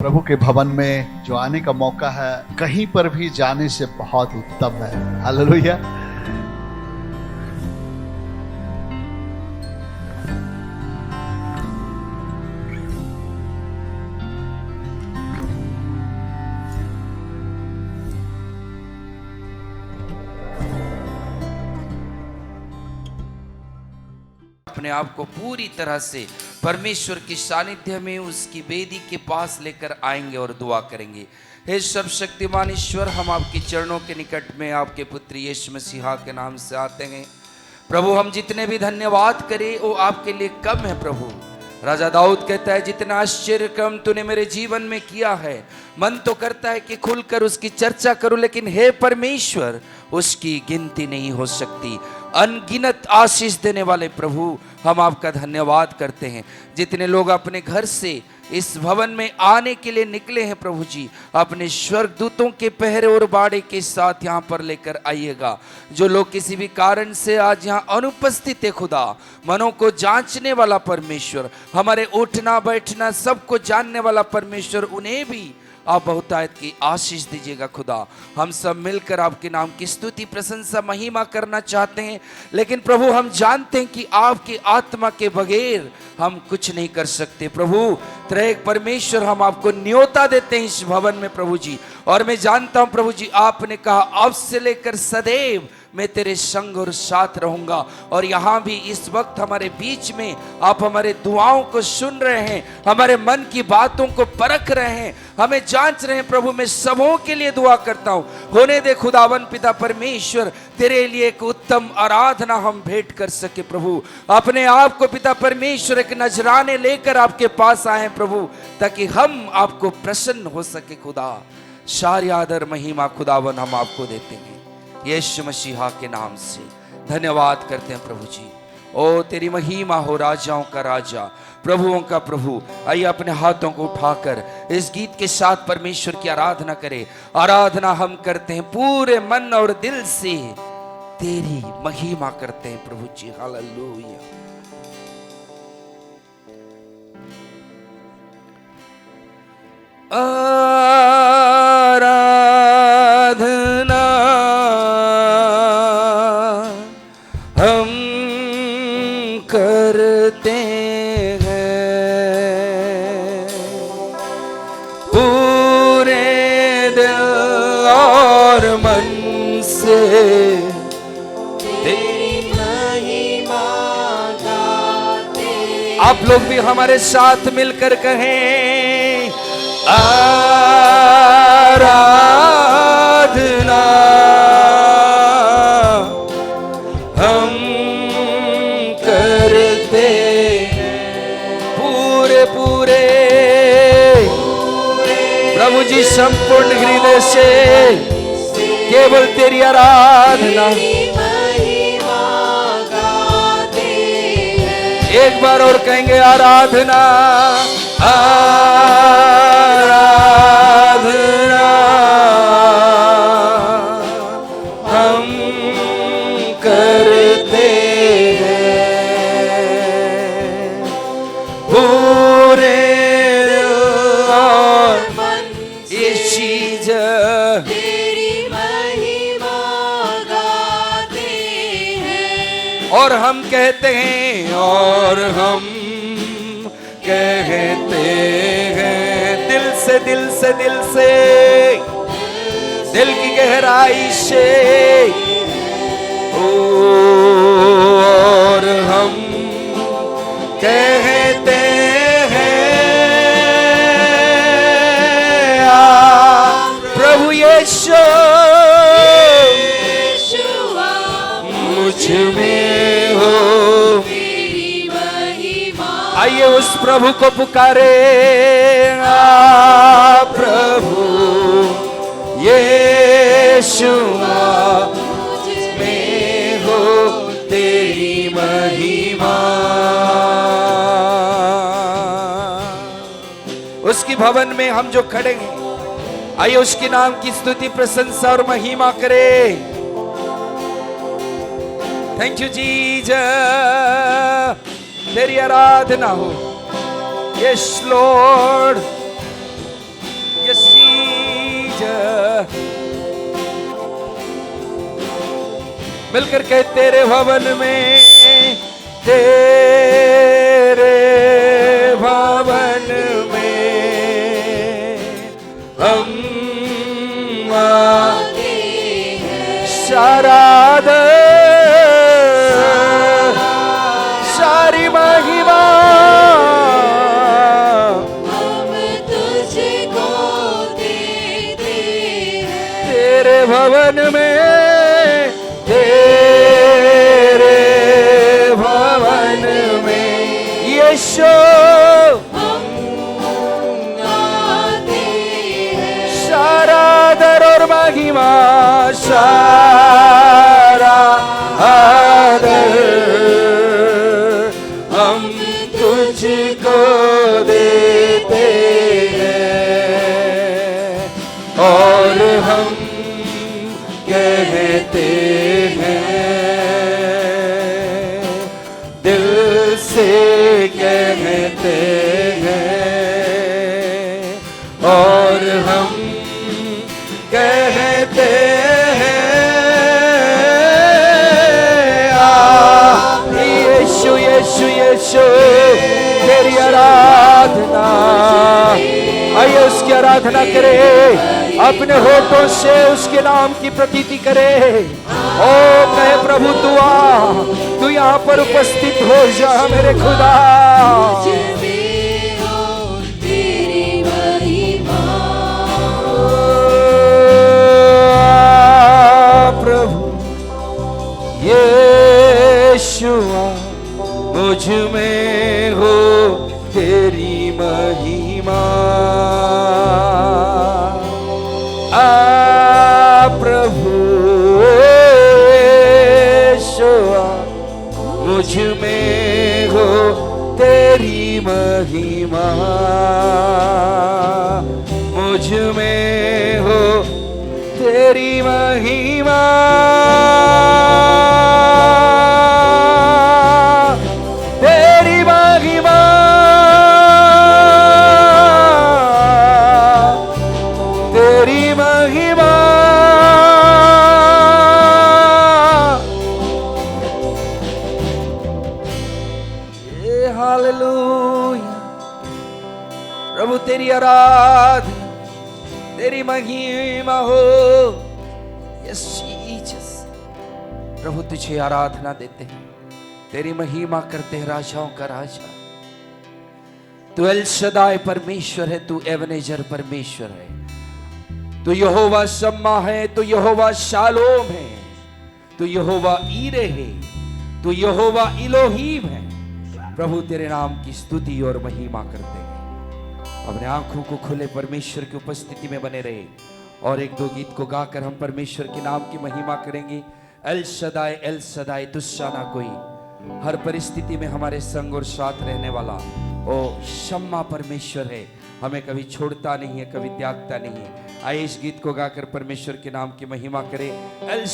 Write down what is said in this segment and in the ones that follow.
प्रभु के भवन में जो आने का मौका है कहीं पर भी जाने से बहुत उत्तम है। हालेलुया। अपने आप को पूरी तरह से परमेश्वर की सानिध्य में उसकी वेदी के पास लेकर आएंगे और दुआ करेंगे। हे सर्वशक्तिमान ईश्वर, हम आपके चरणों के निकट में आपके पुत्र यीशु मसीहा के नाम से आते हैं। प्रभु, हम जितने भी धन्यवाद करें वो आपके लिए कम है। प्रभु, राजा दाऊद कहता है, जितना आश्चर्य कर्म तूने मेरे जीवन में किया है, मन तो करता है कि खुलकर उसकी चर्चा करूं, लेकिन हे परमेश्वर, उसकी गिनती नहीं हो सकती। अनगिनत आशीष देने वाले प्रभु, हम आपका धन्यवाद करते हैं। जितने लोग अपने घर से इस भवन में आने के लिए निकले हैं, प्रभु जी, अपने स्वर्गदूतों के पहरे और बाड़े के साथ यहाँ पर लेकर आइएगा। जो लोग किसी भी कारण से आज यहाँ अनुपस्थित है, खुदा, मनों को जांचने वाला परमेश्वर, हमारे उठना बैठना सबको जानने वाला परमेश्वर, उन्हें भी आप बहुतायत की आशीष दीजिएगा। खुदा, हम सब मिलकर आपके नाम की स्तुति, प्रशंसा, महिमा करना चाहते हैं, लेकिन प्रभु हम जानते हैं कि आपकी आत्मा के बगैर हम कुछ नहीं कर सकते। प्रभु, त्रैक परमेश्वर, हम आपको न्योता देते हैं इस भवन में प्रभु जी, और मैं जानता हूं प्रभु जी, आपने कहा अब से लेकर सदैव मैं तेरे संग और साथ रहूंगा। और यहाँ भी इस वक्त हमारे बीच में आप हमारे दुआओं को सुन रहे हैं, हमारे मन की बातों को परख रहे हैं, हमें जांच रहे हैं। प्रभु, मैं सबों के लिए दुआ करता हूँ, होने दे खुदावन पिता परमेश्वर, तेरे लिए एक उत्तम आराधना हम भेंट कर सके। प्रभु, अपने आप को पिता परमेश्वर एक नजराने लेकर आपके पास आए प्रभु, ताकि हम आपको प्रसन्न हो सके। खुदा, सारी आदर महिमा खुदावन हम आपको देते हैं यीशु मसीहा के नाम से धन्यवाद करते हैं प्रभु जी। ओ तेरी महिमा हो, राजाओं का राजा, प्रभुओं का प्रभु। आइए अपने हाथों को उठाकर इस गीत के साथ परमेश्वर की आराधना करें। आराधना हम करते हैं पूरे मन और दिल से, तेरी महिमा करते हैं प्रभु जी। हालेलुया। आराधना हम करते हैं पूरे दिल और मन से, तेरी महिमा गाते। आप लोग भी हमारे साथ मिलकर कहें, आराधना हम करते हैं पूरे पूरे प्रभु जी, संपूर्ण हृदय से केवल तेरी आराधना। एक बार और कहेंगे, आराधना आराधना हम करते हैं पूरे और मन। ये चीज तेरी महिमा गाते हैं, और हम कहते हैं, और हम कहते हैं दिल से, दिल से, दिल से, दिल की गहराई से, और हम कहते हैं, प्रभु यीशु मुझ में हो। आइए उस प्रभु को पुकारे, प्रभु यीशु मुझ में हो तेरी महिमा। उसकी भवन में हम जो खड़े हैं, आइए उसके नाम की स्तुति, प्रशंसा और महिमा करें। थैंक यू जीसस, तेरी आराधना हो। यस लॉर्ड, मिलकर कहे तेरे भवन में, तेरे भवन में हम आते हैं। शाराद सारी महिमा हम तुझको देते हैं। तेरे भवन में, तेरे भवन में यीशु हम आते हैं। सारा आदर और महिमा, सारा आदर हम तुझको देते हैं। और हम कहते हैं, दिल से कहते हैं, और हम कहते हैं, यीशु यीशु यीशु तेरी आराधना। आइए उसकी आराधना करे, अपने होठों से उसके नाम की प्रतीति करे। ओ कहे प्रभु तू आ, तू यहाँ पर उपस्थित हो जा मेरे खुदा। तेरी महिमा प्रभु यीशुआ मुझ में हो तेरी महिमा। प्रभु यीशुआ मुझ में हो तेरी महिमा, मुझ में हो तेरी महिमा। तेरी महिमा, तेरी महिमा। हालेलुया प्रभु तेरी आराधना, तेरी महिमा हो। यस जीसस प्रभु तुझे आराधना देते हैं, तेरी महिमा करते हैं राजाओं का राजा। तू एल शदाई परमेश्वर है, तू एवनेजर परमेश्वर है, तू यहोवा शम्मा है, तू यहोवा शालोम है, तू यहोवा ईरे है, तू यहोवा इलोहीम है। प्रभु तेरे नाम की स्तुति और महिमा करते हैं। अपने आंखों को खुले परमेश्वर की उपस्थिति में बने रहे और एक दो गीत को गाकर हम परमेश्वर के नाम की महिमा करेंगे। एल सदाई तुझसा ना कोई, हर परिस्थिति में हमारे संग और साथ रहने वाला ओ शम्मा परमेश्वर है, हमें कभी छोड़ता नहीं है, कभी त्यागता नहीं है। आइए इस गीत को गाकर परमेश्वर के नाम की महिमा करें। एल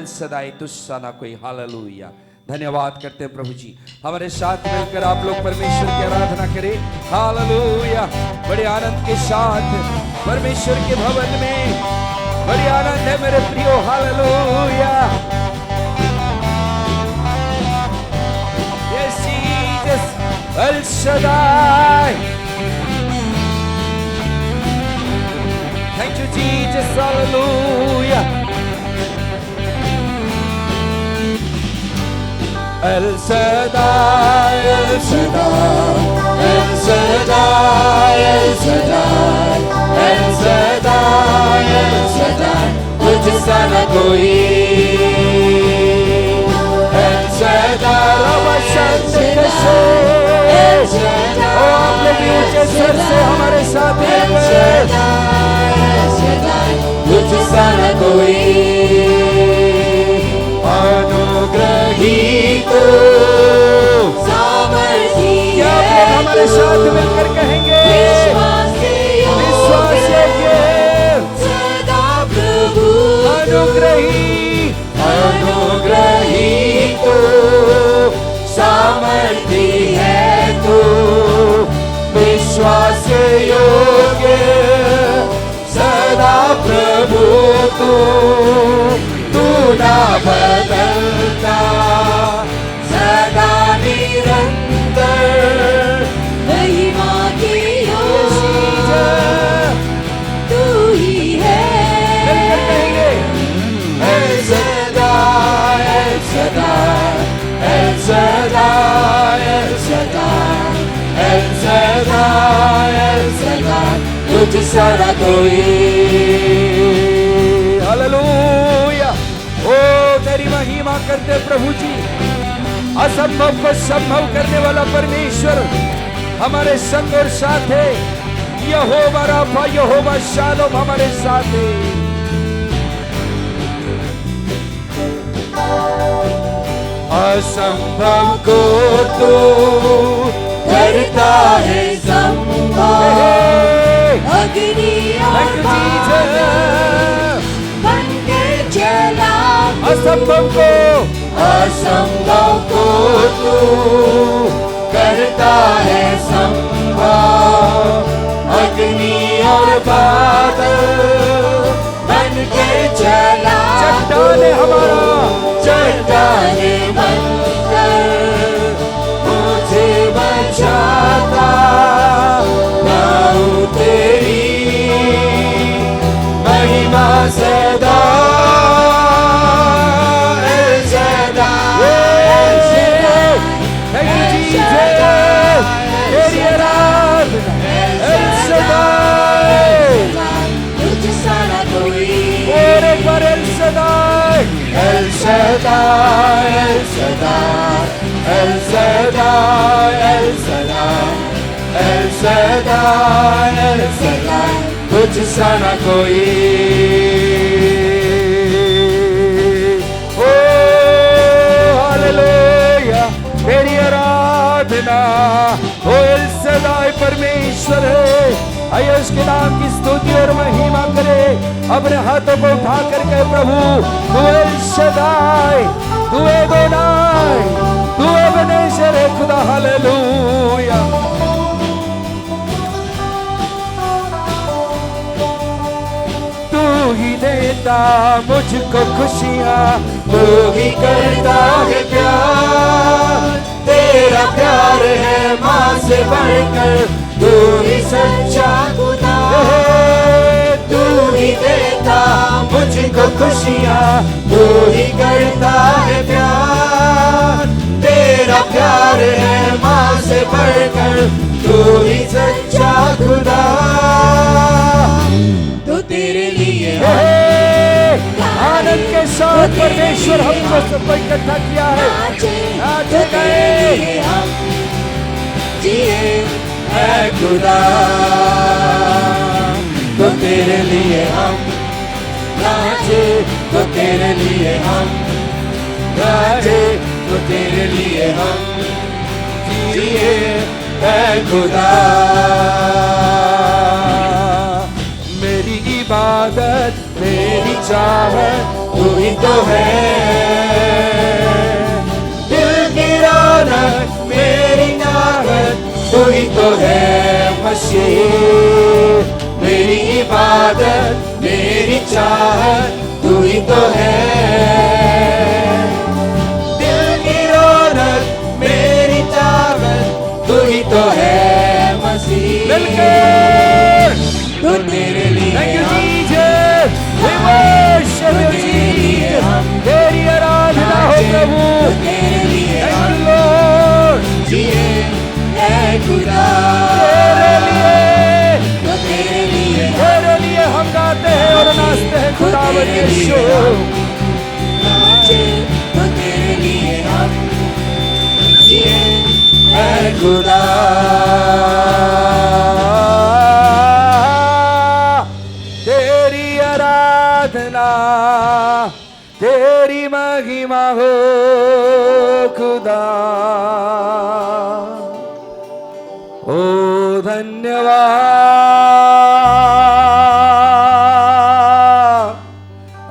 सदाई तुझसा ना कोई। हालेलुया। धन्यवाद करते हैं प्रभु जी। हमारे साथ मिलकर आप लोग परमेश्वर की आराधना करें। हालेलुया। बड़े आनंद के साथ परमेश्वर के भवन में बड़ी आनंद है मेरे प्रियो। Hallelujah. Yes Jesus L Shaddai. Thank you Jesus. Hallelujah. El Shaddai, El Shaddai, El Shaddai, El Shaddai, El Shaddai, El Shaddai, तुझसा न कोई। El Shaddai, Rabba Shanti Kasho। ओ आप लोग ऊंचे स्वर से हमारे साथ हैं। तुझसा न कोई अनुग्रही को सामर्थी है। हमारे साथ मिलकर कहेंगे विश्वास योग्य सदा प्रभु अनुग्रही को सामर्थी है तू, विश्वास योग्य सदा प्रभु तू ना बदल तुझ सा न कोई। हालेलुया। ओ तेरी महिमा करते प्रभु जी। असंभव को संभव करने वाला परमेश्वर हमारे संग और साथ है। यहोवा राफा, यहोवा शालोम हमारे साथ है। असंभव को तू करता है संभव। अग्नि और बादल बनकर चला तू। असंभव को तू करता है संभव। अग्नि और बादल बनकर चला चट्टान हमारा, चट्टान बनकर मुझे बचाता। गाऊं तेरी महिमा सदा। El Shaddai, El Shaddai, El Shaddai, El Shaddai, El Shaddai, El Shaddai, तुझ सा न कोई। ओ हालेलुया, तेरी आराधना। ओ एल सदाई परमेश्वर है। आइए उसके नाम की स्तुति और महिमा करे। अपने हाथों को उठा करके प्रभु तू एल शदाई, तू एदोनाई, तू एबेनेजर है खुदा। हालेलुया। तू ही देता मुझको खुशियाँ, तू ही करता है प्यार। तेरा प्यार है माँ से बढ़कर। तू ही सच्चा खुदा। तू ही देता मुझको खुशियाँ। तू ही करता है प्यार। तेरा प्यार है माँ से बढ़कर। तू ही सच्चा खुदा। तो तेरे लिए आनंद के साथ परमेश्वर हमको सबको इकट्ठा किया है। नाच गए हम जिए है खुदा। तो तेरे लिए हम नाचे, तो तेरे लिए हम गाए, तो तेरे लिए हम जिए है खुदा। मेरी इबादत, मेरी चाहत तू ही तो है। दिल की रौनक मेरी ताकत तू ही तो है मसीह। मेरी इबादत मेरी चाहत तू ही तो है। दिल की रौनक मेरी ताकत तू ही तो है मसीह। मिलकर तो तेरे लिए Thank you Jesus, we worship you Jesus, तेरी आराधना हो प्रभु। तेरे लिए Thank you Lord, जिए है खुदा। तेरे लिए हम गाते हैं और नाचते हैं खुदा यीशु। नाचे तो तेरे लिए हम जिए है खुदा। तेरी आराधना, तेरी महिमा हो खुदा। ओ धन्यवाद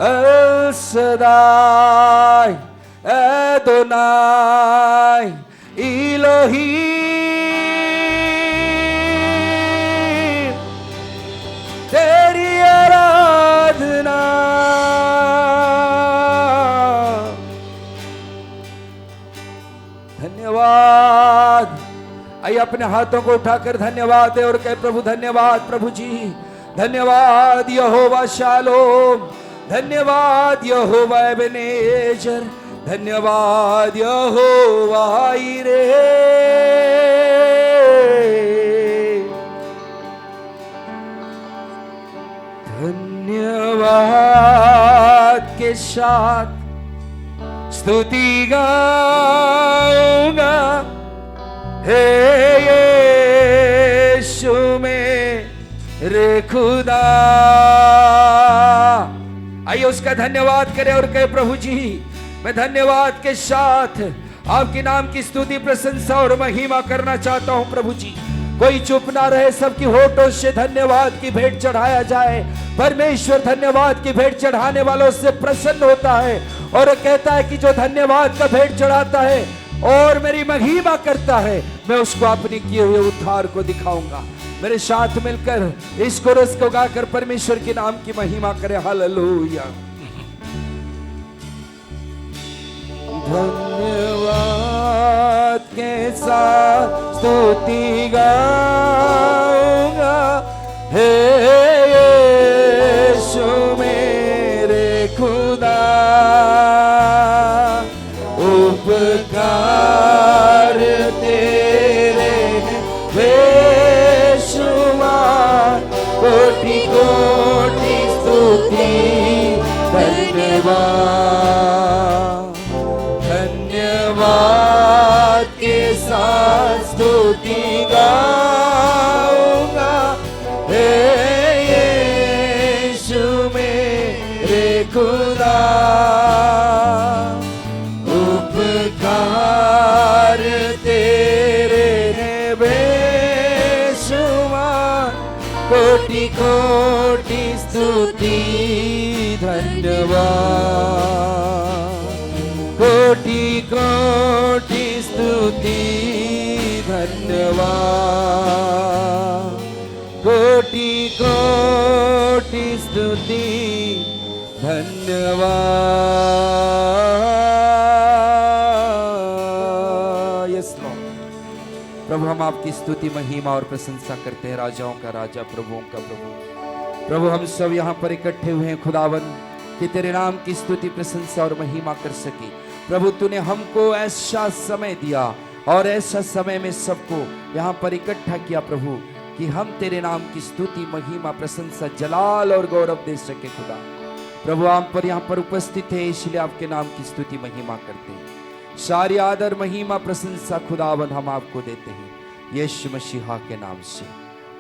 अल सदाई एदोनाई इलोहीम। तेरी आराधना धन्यवाद। आइए अपने हाथों को उठाकर धन्यवाद दे और कहे प्रभु धन्यवाद प्रभु जी। धन्यवाद यहोवा शालोम, धन्यवाद यहोवा एबेनेजर, धन्यवाद यहोवा यिरे। धन्यवाद के साथ स्तुति गाऊंगा, हे यीशु मेरे खुदा। आइए उसका धन्यवाद करें और कहे, प्रभु जी मैं धन्यवाद के साथ आपके नाम की स्तुति, प्रशंसा और महिमा करना चाहता हूं। प्रभु जी कोई चुप ना रहे, सबकी होठों से धन्यवाद की भेंट चढ़ाया जाए। परमेश्वर धन्यवाद की भेंट चढ़ाने वालों से प्रसन्न होता है और कहता है कि जो धन्यवाद का भेंट चढ़ाता है और मेरी महिमा करता है, मैं उसको अपने किए हुए उद्धार को दिखाऊंगा। मेरे साथ मिलकर इस कोरस को गाकर परमेश्वर के नाम की महिमा करें। हालेलुया। धन्यवाद के साथ स्तुति गाऊंगा, हे यीशु मेरे खुदा। उपकार तेरे बेशुमार, कोटि कोटि स्तुति धन्यवाद। धन्यवाद के साथ स्तुति गाऊंगा, हे यीशु मेरे खुदा। उपकार तेरे बेशुमार, कोटि कोटि स्तुति धन्यवाद। कोटि कोटि स्तुति धन्यवाद। कोटि कोटि स्तुति धन्यवाद। Yes Lord. प्रभु हम आपकी स्तुति, महिमा और प्रशंसा करते हैं। राजाओं का राजा, प्रभुओं का प्रभु। प्रभु हम सब यहाँ पर इकट्ठे हुए हैं खुदावन, कि तेरे नाम की स्तुति, प्रशंसा और महिमा कर सके। प्रभु तूने हमको ऐसा समय दिया और ऐसा समय में सबको यहाँ पर इकट्ठा किया प्रभु, कि हम तेरे नाम की स्तुति, महिमा, प्रशंसा, जलाल और गौरव दे सके। खुदा प्रभु आप पर यहाँ पर उपस्थित है, इसलिए आपके नाम की स्तुति महिमा करते हैं। सारी आदर, महिमा, प्रशंसा खुदावन हम आपको देते हैं, यीशु मसीहा के नाम से।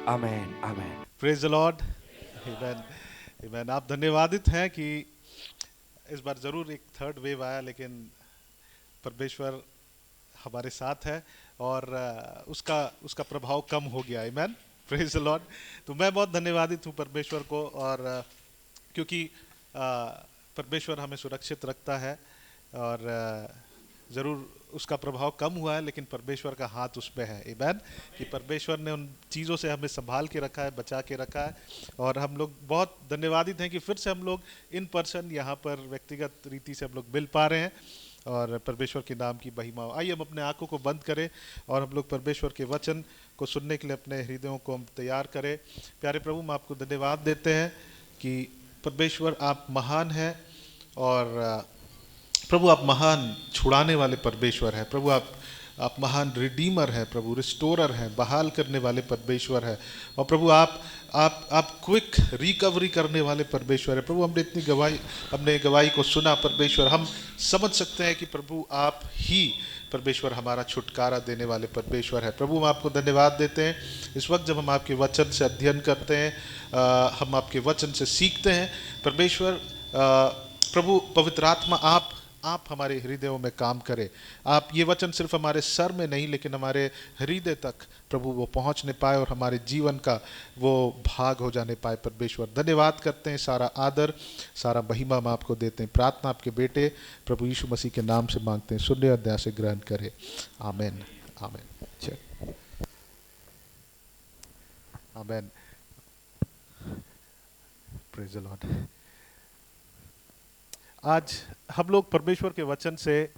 Amen, amen. Praise the lord. Amen, amen. आप धन्यवादित हैं कि इस बार जरूर एक थर्ड वेव आया, लेकिन परमेश्वर हमारे साथ है और उसका प्रभाव कम हो गया। आमेन, प्रेज द लॉर्ड। तो मैं बहुत धन्यवादित हूँ परमेश्वर को, और क्योंकि परमेश्वर हमें सुरक्षित रखता है और ज़रूर उसका प्रभाव कम हुआ है, लेकिन परमेश्वर का हाथ उस पर है। आमेन, कि परमेश्वर ने उन चीज़ों से हमें संभाल के रखा है, बचा के रखा है, और हम लोग बहुत धन्यवादित हैं कि फिर से हम लोग इन पर्सन यहाँ पर व्यक्तिगत रीति से हम लोग मिल पा रहे हैं और परमेश्वर के नाम की महिमा हो। आइए हम अपने आंखों को बंद करें और हम लोग परमेश्वर के वचन को सुनने के लिए अपने हृदयों को हम तैयार करें। प्यारे प्रभु, हम आपको धन्यवाद देते हैं कि परमेश्वर आप महान हैं, और प्रभु आप महान छुड़ाने वाले परमेश्वर हैं। प्रभु आप महान रिडीमर हैं, प्रभु रिस्टोरर हैं, बहाल करने वाले परमेश्वर हैं, और प्रभु आप क्विक रिकवरी करने वाले परमेश्वर है। प्रभु हमने इतनी गवाही को सुना परमेश्वर, हम समझ सकते हैं कि प्रभु आप ही परमेश्वर हमारा छुटकारा देने वाले परमेश्वर है। प्रभु हम आपको धन्यवाद देते हैं इस वक्त जब हम आपके वचन से अध्ययन करते हैं, हम आपके वचन से सीखते हैं परमेश्वर। प्रभु पवित्र आत्मा आप हमारे हृदयों में काम करें। आप ये वचन सिर्फ हमारे सर में नहीं, लेकिन हमारे हृदय तक प्रभु वो पहुंचने पाए और हमारे जीवन का वो भाग हो जाने पाए। परमेश्वर धन्यवाद करते हैं, सारा आदर सारा महिमा हम आपको देते हैं। प्रार्थना आपके बेटे प्रभु यीशु मसीह के नाम से मांगते हैं, सुनने और दया से ग्रहण करें। आमीन, आमीन, आमीन। Praise the Lord. आज हम लोग परमेश्वर के वचन से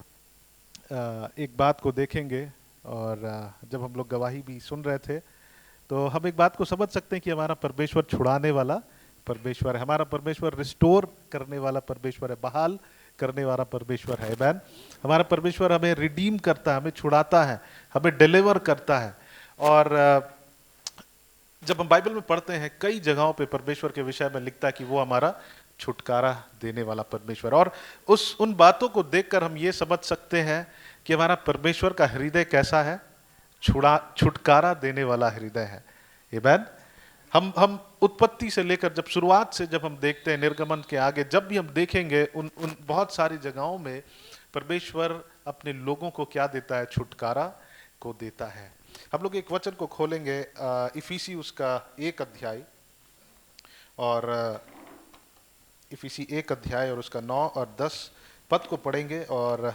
एक बात को देखेंगे, और जब हम लोग गवाही भी सुन रहे थे तो हम एक बात को समझ सकते हैं कि हमारा परमेश्वर छुड़ाने वाला परमेश्वर है, हमारा परमेश्वर रिस्टोर करने वाला परमेश्वर है, बहाल करने वाला परमेश्वर है। आमीन। हमारा परमेश्वर हमें रिडीम करता है, हमें छुड़ाता है, हमें डिलीवर करता है। और जब हम बाइबल में पढ़ते हैं कई जगहों पे परमेश्वर के विषय में लिखता है कि वो हमारा छुटकारा देने वाला परमेश्वर, और उन बातों को देखकर हम ये समझ सकते हैं कि हमारा परमेश्वर का हृदय कैसा है, छुटकारा देने वाला हृदय है। आमीन। हम उत्पत्ति से लेकर जब शुरुआत से जब हम देखते हैं निर्गमन के आगे जब भी हम देखेंगे उन बहुत सारी जगहों में परमेश्वर अपने लोगों को क्या देता है, छुटकारा को देता है। हम लोग एक वचन को खोलेंगे इफिसी उसका 1 अध्याय और इफिसी 1 अध्याय और उसका 9 और 10 पद को पढ़ेंगे। और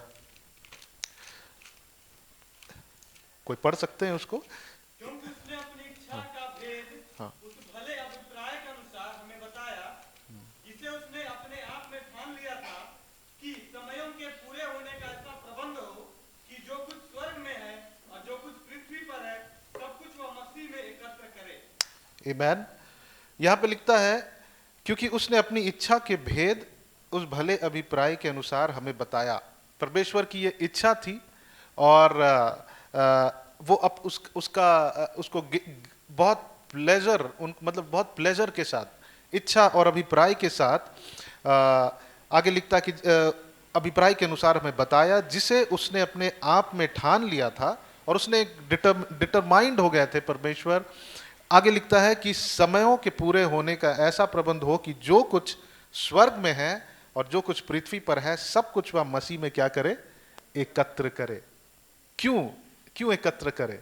कोई पढ़ सकते हैं उसको? क्योंकि उसने अपनी इच्छा का भेद उस भले अभिप्राय के अनुसार हमें बताया, जिसे उसने अपने आप में ठान लिया था कि समयों के पूरे होने का ऐसा प्रबंध हो कि जो कुछ स्वर्ग में है और जो कुछ पृथ्वी पर है सब कुछ वह मसीह में एकत्र करे। आमीन। यहाँ पे लिखता है क्योंकि उसने अपनी इच्छा के भेद उस भले अभिप्राय के अनुसार हमें बताया। परमेश्वर की ये इच्छा थी और वो उसको बहुत प्लेजर मतलब बहुत प्लेजर के साथ, इच्छा और अभिप्राय के साथ आगे लिखता है कि अभिप्राय के अनुसार हमें बताया, जिसे उसने अपने आप में ठान लिया था और उसने डिटरमाइंड हो गए थे परमेश्वर। आगे लिखता है कि समयों के पूरे होने का ऐसा प्रबंध हो कि जो कुछ स्वर्ग में है और जो कुछ पृथ्वी पर है सब कुछ वह मसीह में क्या करे, एकत्र करे। क्यों एकत्र करे?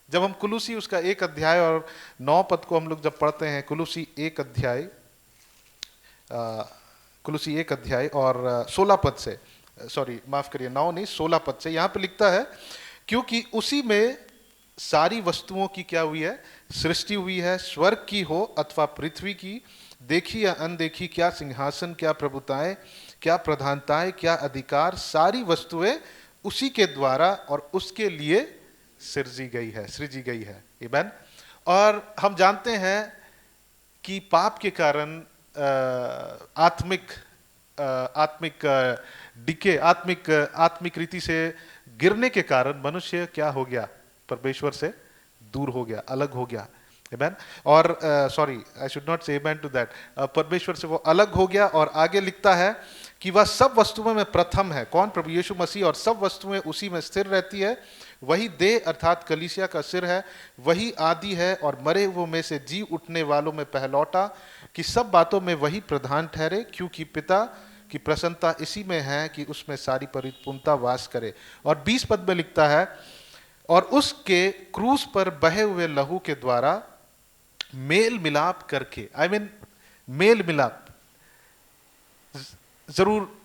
जब हम कुलूसी उसका 1 अध्याय और 9 पद को हम लोग जब पढ़ते हैं, कुलूसी 1 अध्याय और 16 पद से, सॉरी माफ करिए 9 नहीं 16 पद से, यहाँ पे लिखता है क्योंकि उसी में सारी वस्तुओं की क्या हुई है, सृष्टि हुई है, स्वर्ग की हो अथवा पृथ्वी की, देखी या अनदेखी, क्या सिंहासन, क्या प्रभुताएं, क्या प्रधानताएं, क्या अधिकार, सारी वस्तुएं उसी के द्वारा और उसके लिए सृजी गई है। आमीन। और हम जानते हैं कि पाप के कारण आत्मिक रीति से गिरने के कारण मनुष्य क्या हो गया, परमेश्वर से दूर हो गया, अलग हो गया। आमीन। और सॉरी आई शुड नॉट से आमीन टू दैट, परमेश्वर से वो अलग हो गया। और आगे लिखता है कि वह सब वस्तुओं में प्रथम है। कौन? प्रभु यीशु मसीह। और सब वस्तुएं उसी में स्थिर रहती है। वही देह अर्थात कलीसिया का सिर है, वही आदि है और मरे हुओं में से जी उठने वालों में पहलौटा, कि सब बातों में वही प्रधान ठहरे, क्योंकि पिता की प्रसन्नता इसी में है कि उसमें सारी परिपूर्णता वास करे। और 20 पद में लिखता है और उसके क्रूस पर बहे हुए लहू के द्वारा मेल मिलाप करके, मेल मिलाप, जरूर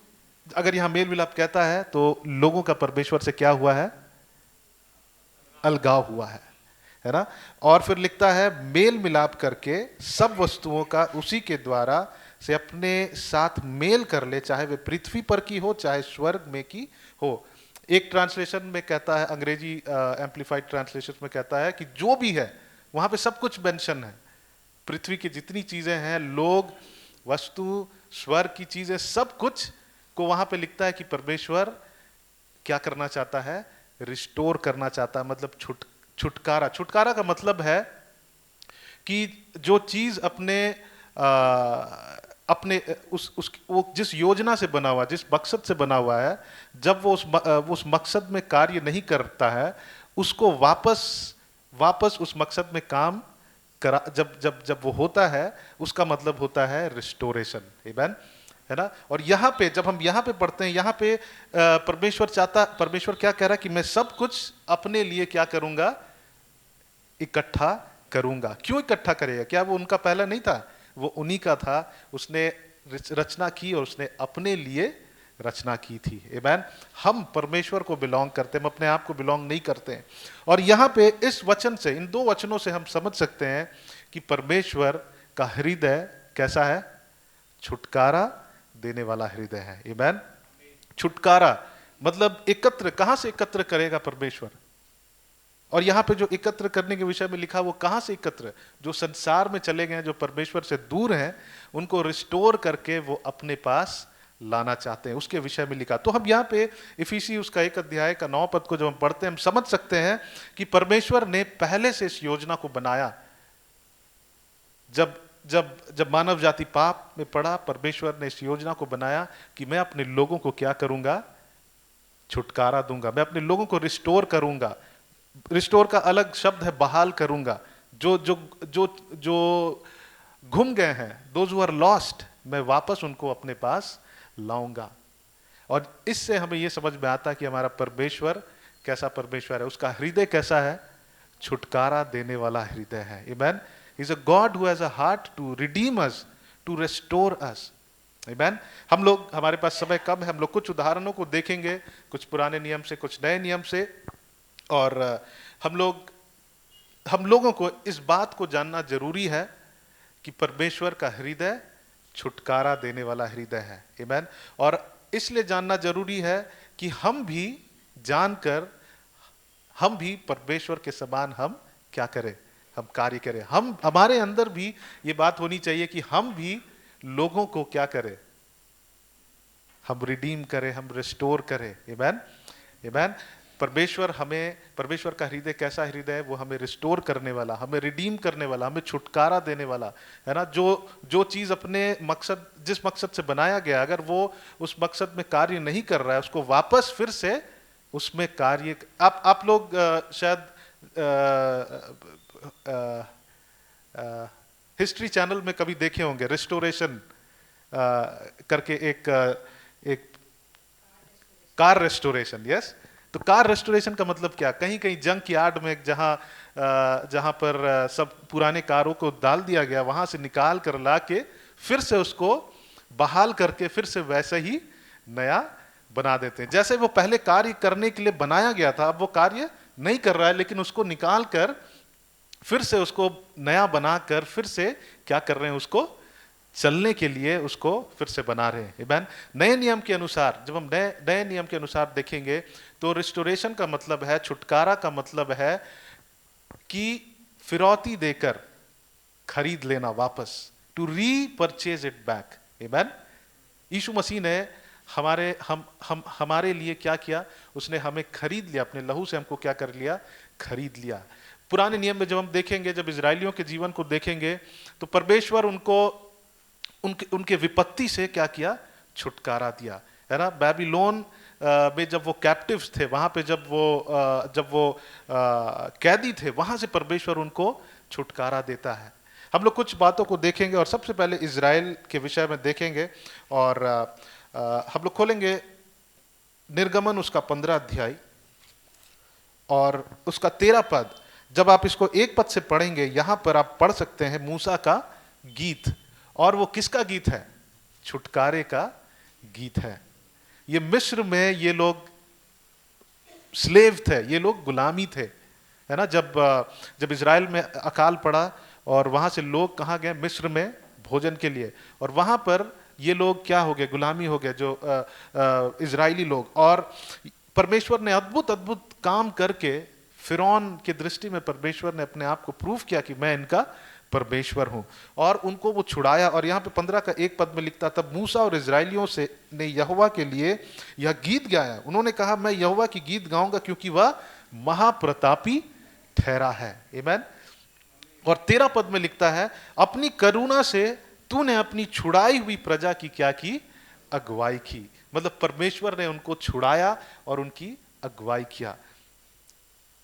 अगर यहां मेल मिलाप कहता है तो लोगों का परमेश्वर से क्या हुआ है, अलगाव हुआ है ना। और फिर लिखता है मेल मिलाप करके सब वस्तुओं का उसी के द्वारा से अपने साथ मेल कर ले, चाहे वे पृथ्वी पर की हो चाहे स्वर्ग में की हो। एक ट्रांसलेशन में कहता है, अंग्रेजी एम्पलीफाइड ट्रांसलेशन में कहता है कि जो भी है वहां पे सब कुछ मेंशन है, पृथ्वी की जितनी चीजें हैं, लोग, वस्तु, स्वर्ग की चीजें, सब कुछ को वहां पे लिखता है कि परमेश्वर क्या करना चाहता है, रिस्टोर करना चाहता है। मतलब छुटकारा का मतलब है कि जो चीज वो जिस योजना से बना हुआ, जिस मकसद से बना हुआ है, जब वो उस मकसद में कार्य नहीं करता है, उसको वापस उस मकसद में काम करा, जब वो होता है, उसका मतलब होता है रिस्टोरेशन। आमीन, है ना। और यहाँ पे जब हम यहाँ पे पढ़ते हैं, यहाँ पे परमेश्वर क्या कह रहा है कि मैं सब कुछ अपने लिए क्या करूंगा, इकट्ठा करूंगा। क्यों इकट्ठा करेगा? क्या वो उनका पहला नहीं था? वो उन्हीं का था। उसने रचना की और उसने अपने लिए रचना की थी। आमीन। हम परमेश्वर को बिलोंग करते हैं, हम अपने आप को बिलोंग नहीं करते हैं। और यहाँ पे इस वचन से, इन 2 वचनों से हम समझ सकते हैं कि परमेश्वर का हृदय कैसा है, छुटकारा देने वाला हृदय है। आमीन। छुटकारा मतलब एकत्र, कहां से एकत्र करेगा परमेश्वर? और यहां पे जो एकत्र करने के विषय में लिखा, वो कहां से एकत्र? जो संसार में चले गए, जो परमेश्वर से दूर हैं, उनको रिस्टोर करके वो अपने पास लाना चाहते हैं, उसके विषय में लिखा। तो हम यहाँ पे इफिसी उसका 1 अध्याय का 9 पद को जब हम पढ़ते हैं, हम समझ सकते हैं कि परमेश्वर ने पहले से इस योजना को बनाया। जब जब जब मानव जाति पाप में पड़ा, परमेश्वर ने इस योजना को बनाया कि मैं अपने लोगों को क्या करूंगा, छुटकारा दूंगा, मैं अपने लोगों को रिस्टोर करूंगा। रिस्टोर का अलग शब्द है बहाल करूंगा। जो जो जो जो घुम गए हैं, दोज हु आर लॉस्ट, मैं वापस उनको अपने पास लाऊंगा। और इससे हमें यह समझ में आता है कि हमारा परमेश्वर कैसा परमेश्वर है, उसका हृदय कैसा है, छुटकारा देने वाला हृदय है। आमेन। He is a God who has a heart to redeem us, to restore us. Amen. हम लोग, हमारे पास समय कम है, हम लोग कुछ उदाहरणों को देखेंगे, कुछ पुराने नियम से, कुछ नए नियम से। और हम लोगों को इस बात को जानना जरूरी है कि परमेश्वर का हृदय छुटकारा देने वाला हृदय है। आमेन। और इसलिए जानना जरूरी है कि हम भी जानकर, हम भी परमेश्वर के समान हम क्या करें, हम कार्य करें। हमारे अंदर भी ये बात होनी चाहिए कि हम भी लोगों को क्या करें, हम रिडीम करें, हम रिस्टोर करें। आमेन। आमेन। परमेश्वर का हृदय कैसा हृदय है, वो हमें रिस्टोर करने वाला, हमें रिडीम करने वाला, हमें छुटकारा देने वाला है ना। जो चीज अपने मकसद, जिस मकसद से बनाया गया, अगर वो उस मकसद में कार्य नहीं कर रहा है, उसको वापस फिर से उसमें कार्य। आप लोग शायद हिस्ट्री चैनल में कभी देखे होंगे, रिस्टोरेशन करके एक कार रेस्टोरेशन। यस। तो कार रेस्टोरेशन का मतलब क्या, कहीं कहीं जंक यार्ड में जहां पर सब पुराने कारों को डाल दिया गया, वहां से निकाल कर ला के फिर से उसको बहाल करके फिर से वैसे ही नया बना देते हैं। जैसे वो पहले कार्य करने के लिए बनाया गया था, अब वो कार्य नहीं कर रहा है, लेकिन उसको निकाल कर फिर से उसको नया बनाकर फिर से क्या कर रहे हैं, उसको चलने के लिए उसको फिर से बना रहे हैं। आमेन। नए नियम के अनुसार, जब हम नए नियम के अनुसार देखेंगे तो रिस्टोरेशन का मतलब है, छुटकारा का मतलब है कि फिरौती देकर खरीद लेना वापस, टू रीपरचेज इट बैक। आमेन। यीशु मसीह ने हमारे लिए क्या किया, उसने हमें खरीद लिया, अपने लहू से हमको क्या कर लिया, खरीद लिया। पुराने नियम में जब हम देखेंगे, जब इजरायलियों के जीवन को देखेंगे, तो परमेश्वर उनको उनके विपत्ति से क्या किया, छुटकारा दिया, है ना। बैबीलोन में जब वो कैप्टिव्स थे, वहां पे जब वो कैदी थे, वहां से परमेश्वर उनको छुटकारा देता है। हम लोग कुछ बातों को देखेंगे और सबसे पहले इजराइल के विषय में देखेंगे। और हम लोग खोलेंगे निर्गमन उसका 15 अध्याय और उसका 13 पद। जब आप इसको 1 पद से पढ़ेंगे, यहां पर आप पढ़ सकते हैं मूसा का गीत। और वो किसका गीत है, छुटकारे का गीत है। ये मिस्र में ये लोग स्लेव थे, ये लोग गुलामी थे, है ना। जब इजराइल में अकाल पड़ा और वहां से लोग कहाँ गए, मिस्र में भोजन के लिए। और वहां पर ये लोग क्या हो गए, गुलामी हो गए, जो इजरायली लोग। और परमेश्वर ने अद्भुत अद्भुत काम करके फिरौन की दृष्टि में परमेश्वर ने अपने आप को प्रूव किया कि मैं इनका परमेश्वर हूं, और उनको वो छुड़ाया। और यहाँ पे 15 का 1 पद में लिखता, तब मूसा और इजरायलियों से ने यहोवा के लिए यह गीत गाया। उन्होंने कहा, मैं यहोवा की गीत गाऊंगा क्योंकि वह महाप्रतापी ठहरा है। आमेन। और 13 पद में लिखता है, अपनी करुणा से तूने अपनी छुड़ाई हुई प्रजा की क्या की, अगुवाई की। मतलब परमेश्वर ने उनको छुड़ाया और उनकी अगुवाई किया।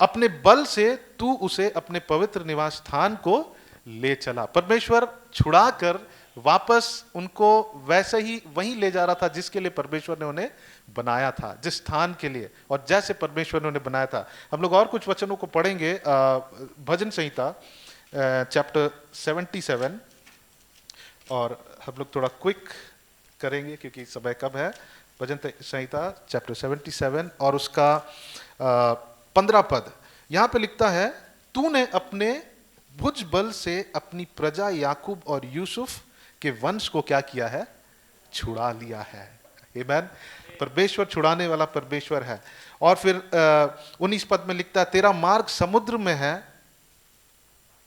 अपने बल से तू उसे अपने पवित्र निवास स्थान को ले चला। परमेश्वर छुड़ाकर वापस उनको वैसे ही वहीं ले जा रहा था जिसके लिए परमेश्वर ने उन्हें बनाया था, जिस स्थान के लिए और जैसे परमेश्वर ने उन्हें बनाया था। हम लोग और कुछ वचनों को पढ़ेंगे। भजन संहिता चैप्टर 77, और हम लोग थोड़ा क्विक करेंगे क्योंकि समय कम है। भजन संहिता चैप्टर 77 और उसका 15 पद। यहां पे लिखता है, तूने अपने भुज बल से अपनी प्रजा याकूब और यूसुफ के वंश को क्या किया है, छुड़ा लिया है। आमेन। परमेश्वर छुड़ाने वाला परमेश्वर है। और फिर 19 पद में लिखता है, तेरा मार्ग समुद्र में है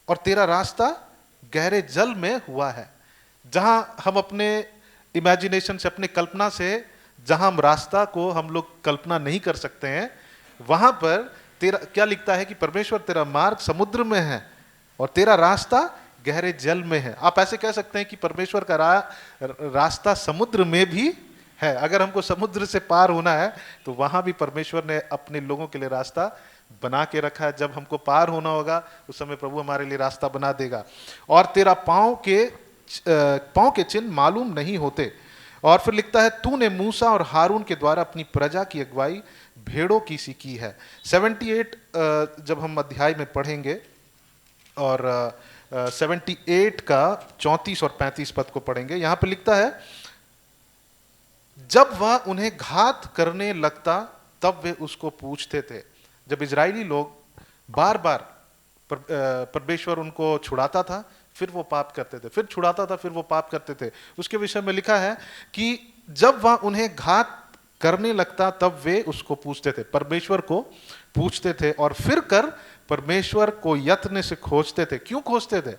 और तेरा रास्ता गहरे जल में हुआ है। जहां हम अपने इमेजिनेशन से, अपने कल्पना से, जहां हम रास्ता को हम लोग कल्पना नहीं कर सकते हैं, वहां पर तेरा क्या लिखता है कि परमेश्वर तेरा मार्ग समुद्र में है और तेरा रास्ता गहरे जल में है। आप ऐसे कह सकते हैं कि परमेश्वर का रास्ता समुद्र में भी है। अगर हमको समुद्र से पार होना है तो वहां भी परमेश्वर ने अपने लोगों के लिए रास्ता बना के रखा है। जब हमको पार होना होगा उस समय प्रभु हमारे लिए रास्ता बना देगा। और तेरा पांव के चिन्ह मालूम नहीं होते। और फिर लिखता है तूने मूसा और हारून के द्वारा अपनी प्रजा की अगुवाई भेड़ों की सी की है। 78 जब हम अध्याय में पढ़ेंगे और 78 का 34 और 35 पद को पढ़ेंगे, यहां पर लिखता है जब वह उन्हें घात करने लगता तब वे उसको पूछते थे। जब इजरायली लोग बार बार परमेश्वर उनको छुड़ाता था, फिर वो पाप करते थे, फिर छुड़ाता था, फिर वो पाप करते थे। उसके विषय में लिखा है कि जब वह उन्हें घात करने लगता तब वे उसको पूछते थे, परमेश्वर को पूछते थे और फिर कर परमेश्वर को यत्न से खोजते थे। क्यों खोजते थे?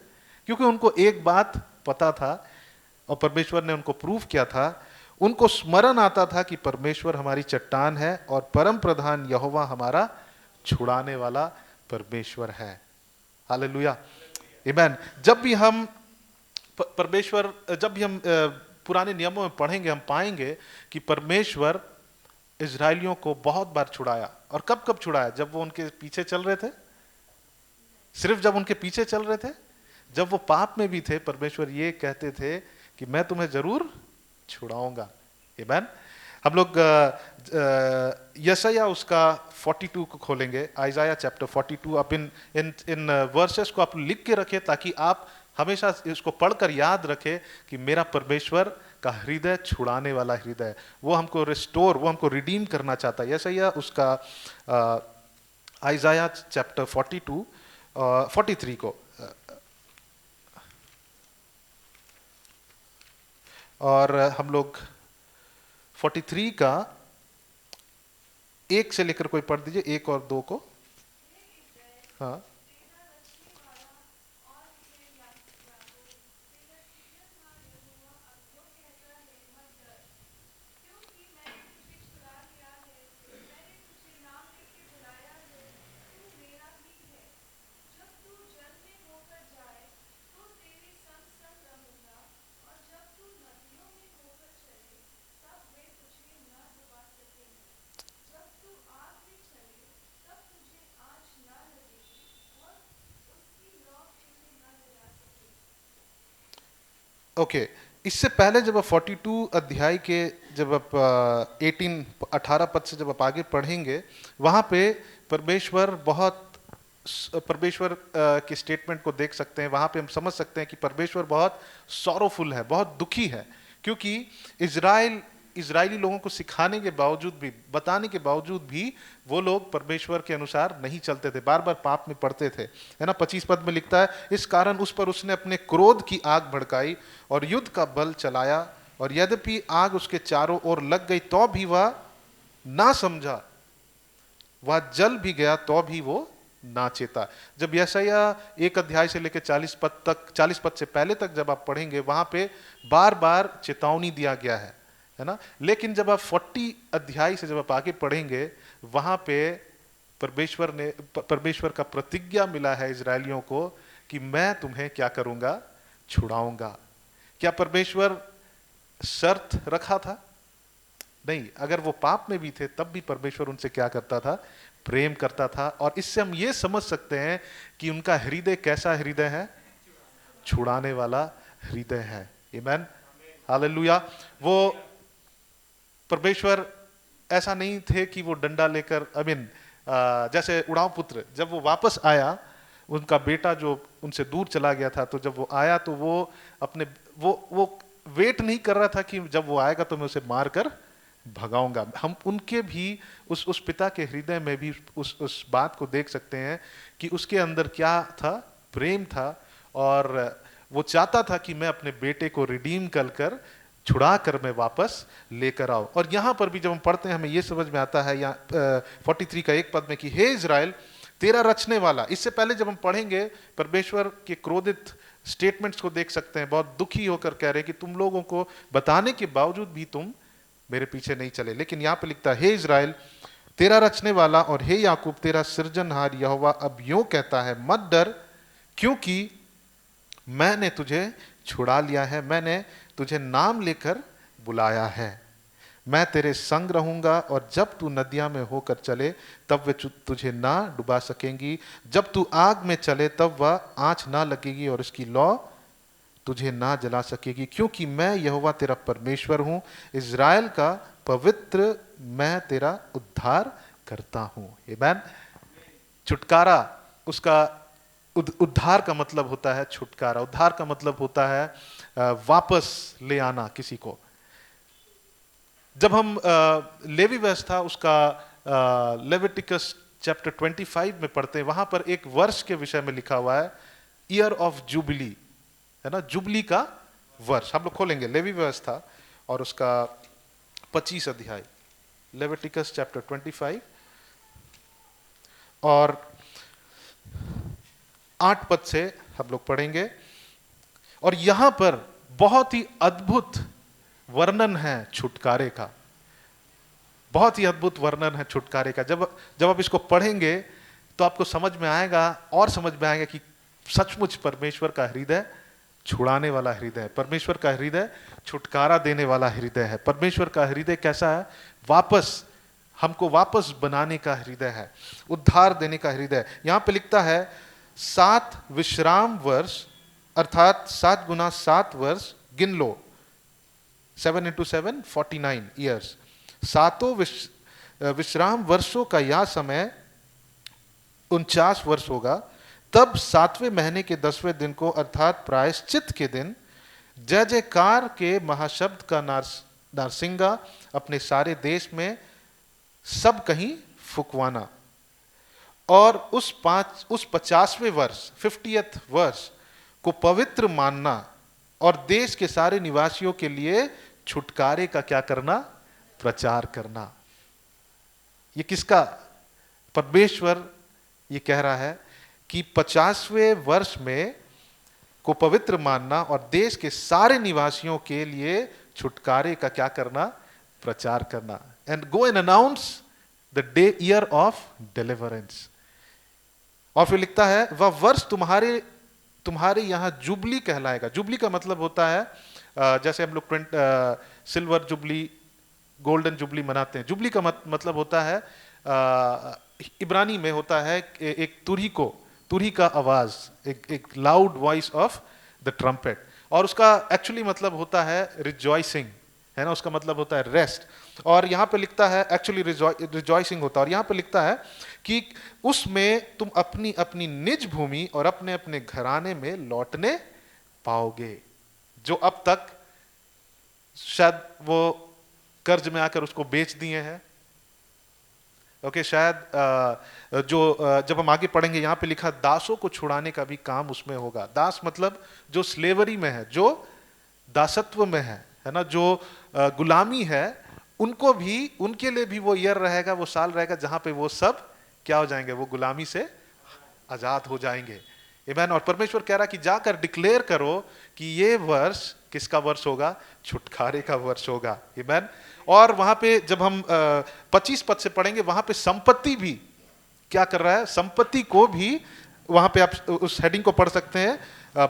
क्योंकि उनको एक बात पता था और परमेश्वर ने उनको प्रूव किया था। उनको स्मरण आता था कि परमेश्वर हमारी चट्टान है और परम प्रधान यहोवा हमारा छुड़ाने वाला परमेश्वर है। हालेलुया, आमीन। जब भी हम पुराने नियमों में पढ़ेंगे, हम पाएंगे कि परमेश्वर इजरायलियों को बहुत बार छुड़ाया। और कब कब छुड़ाया? जब वो उनके पीछे चल रहे थे, सिर्फ जब उनके पीछे चल रहे थे। जब वो पाप में भी थे, परमेश्वर ये कहते थे कि मैं तुम्हें जरूर छुड़ाऊंगा। आमीन। हम लोग यशाया उसका 42 को खोलेंगे, आइजाया चैप्टर 42। आप इन वर्सेस को आप लिख के रखें ताकि आप हमेशा इसको पढ़कर याद रखें कि मेरा परमेश्वर का हृदय छुड़ाने वाला हृदय है। वो हमको रिस्टोर, वो हमको रिडीम करना चाहता है। यशाया उसका आइजाया चैप्टर 42 43 को, और हम लोग 43 का 1 से लेकर कोई पढ़ दीजिए, 1 और 2 को। हाँ, ओके। इससे पहले जब आप 42 अध्याय के जब आप 18 पद से जब आप आगे पढ़ेंगे, वहां पे परमेश्वर के स्टेटमेंट को देख सकते हैं। वहां पे हम समझ सकते हैं कि परमेश्वर बहुत सॉरोफुल है, बहुत दुखी है, क्योंकि इजरायली लोगों को सिखाने के बावजूद भी, बताने के बावजूद भी वो लोग परमेश्वर के अनुसार नहीं चलते थे, बार बार पाप में पड़ते थे, है ना। 25 पद में लिखता है इस कारण उस पर उसने अपने क्रोध की आग भड़काई और युद्ध का बल चलाया, और यद्यपि आग उसके चारों ओर लग गई तो भी वह ना समझा, वह जल भी गया तो भी वो ना चेता। जब यशाया 1 अध्याय से लेकर 40 पद से पहले तक जब आप पढ़ेंगे, वहां पे बार बार चेतावनी दिया गया है ना। लेकिन जब आप 40 अध्याय से जब आप आगे पढ़ेंगे, वहां पे परमेश्वर का प्रतिज्ञा मिला है इजरायलियों को कि मैं तुम्हें क्या करूंगा? छुड़ाऊंगा। क्या परमेश्वर शर्त रखा था? नहीं। अगर वो पाप में भी थे तब भी परमेश्वर उनसे क्या करता था? प्रेम करता था। और इससे हम ये समझ सकते हैं कि उनका हृदय कैसा हृदय है? छुड़ाने वाला हृदय है। आमीन, हालेलुया। वो परमेश्वर ऐसा नहीं थे कि वो डंडा लेकर, जैसे उड़ाव पुत्र जब वो वापस आया, उनका बेटा जो उनसे दूर चला गया था, तो जब वो आया तो वो वेट नहीं कर रहा था कि जब वो आएगा तो मैं उसे मार कर भगाऊंगा। हम उनके भी उस पिता के हृदय में भी उस बात को देख सकते हैं कि उसके अंदर क्या था? प्रेम था, और वो चाहता था कि मैं अपने बेटे को रिडीम कर छुड़ा कर मैं वापस लेकर आऊं। और यहां पर भी जब हम पढ़ते हैं हमें यह समझ में आता है, यहाँ 43 का 1 पद में, कि हे इजराइल तेरा रचने वाला। इससे पहले जब हम पढ़ेंगे परमेश्वर के क्रोधित स्टेटमेंट्स को देख सकते हैं, बहुत दुखी होकर कह रहे हैं कि तुम लोगों को बताने के बावजूद भी तुम मेरे पीछे नहीं चले। लेकिन यहां पे लिखता है, हे इज़राइल तेरा रचने वाला और हे याकूब तेरा सृजनहार यहोवा अब यूं कहता है, मत डर, क्योंकि मैंने तुझे छुड़ा लिया है, मैंने तुझे नाम लेकर बुलाया है। मैं तेरे संग रहूंगा और जब तू नदियां में होकर चले तब वे तुझे ना डुबा सकेंगी, जब तू आग में चले तब वह आंच ना लगेगी और उसकी लौ तुझे ना जला सकेगी, क्योंकि मैं यहोवा तेरा परमेश्वर हूं, इज़राइल का पवित्र, मैं तेरा उद्धार करता हूं। आमीन। छुटकारा, उसका उद्धार का मतलब होता है छुटकारा। उद्धार का मतलब होता है वापस ले आना किसी को। जब हम लेवी व्यवस्था उसका लेविटिकस चैप्टर 25 में पढ़ते हैं, वहां पर एक वर्ष के विषय में लिखा हुआ है, ईयर ऑफ जुबली, है ना, जुबली का वर्ष। हम लोग खोलेंगे लेवी व्यवस्था और उसका 25 अध्याय, लेविटिकस चैप्टर 25 और 8 पद से हम लोग पढ़ेंगे। और यहां पर बहुत ही अद्भुत वर्णन है छुटकारे का, बहुत ही अद्भुत वर्णन है छुटकारे का। जब आप इसको पढ़ेंगे तो आपको समझ में आएगा, और समझ में आएगा कि सचमुच परमेश्वर का हृदय छुड़ाने वाला हृदय है, परमेश्वर का हृदय छुटकारा देने वाला हृदय है। परमेश्वर का हृदय कैसा है? वापस, हमको वापस बनाने का हृदय है, उद्धार देने का हृदय। यहां पे लिखता है 7 विश्राम वर्ष, अर्थात 7 गुना 7 वर्ष गिन लो, 7 into 7 49 ईयर्स। 7 विश्राम वर्षों का यह समय 49 वर्ष होगा। तब 7वें महीने के 10वें दिन को, अर्थात प्रायश्चित के दिन, जय जयकार के महाशब्द का नारसिंगा अपने सारे देश में सब कहीं फुकवाना। और उस 50वें वर्ष, 50th वर्ष को पवित्र मानना और देश के सारे निवासियों के लिए छुटकारे का क्या करना? प्रचार करना। ये किसका? परमेश्वर ये कह रहा है कि 50वें वर्ष में को पवित्र मानना और देश के सारे निवासियों के लिए छुटकारे का क्या करना? प्रचार करना। And go and announce the day, year of deliverance. और फिर लिखता है, वह वर्ष तुम्हारे यहां जुबली कहलाएगा। जुबली का मतलब होता है, जैसे हम लोग सिल्वर जुबली, गोल्डन जुबली मनाते हैं। जुबली का मतलब होता है, इब्रानी में होता है एक तुरही का आवाज, एक loud voice of the trumpet. और उसका एक्चुअली मतलब होता है रिजॉइसिंग, है ना, उसका मतलब होता है रेस्ट। और यहाँ पे लिखता है एक्चुअली रिजॉइसिंग होता है। और यहाँ पे लिखता है कि उसमें तुम अपनी अपनी निज भूमि और अपने अपने घराने में लौटने पाओगे, जो अब तक शायद वो कर्ज में आकर उसको बेच दिए हैं। ओके, शायद जब हम आगे पढ़ेंगे यहाँ पे लिखा, दासों को छुड़ाने का भी काम उसमें होगा। दास मतलब जो स्लेवरी में है, जो दासत्व में है ना, जो गुलामी है, उनको भी, उनके लिए भी वो ईयर रहेगा, वो साल रहेगा जहां पे वो सब क्या हो जाएंगे? वो गुलामी से आजाद हो जाएंगे। आमीन। और परमेश्वर कह रहा कि जाकर डिक्लेयर करो कि ये वर्ष किसका वर्ष होगा? छुटकारे का वर्ष होगा। आमीन। और वहां पे जब हम 25 पद से पढ़ेंगे, वहां पे संपत्ति भी क्या कर रहा है? संपत्ति को भी, वहां पे आप उस हेडिंग को पढ़ सकते हैं,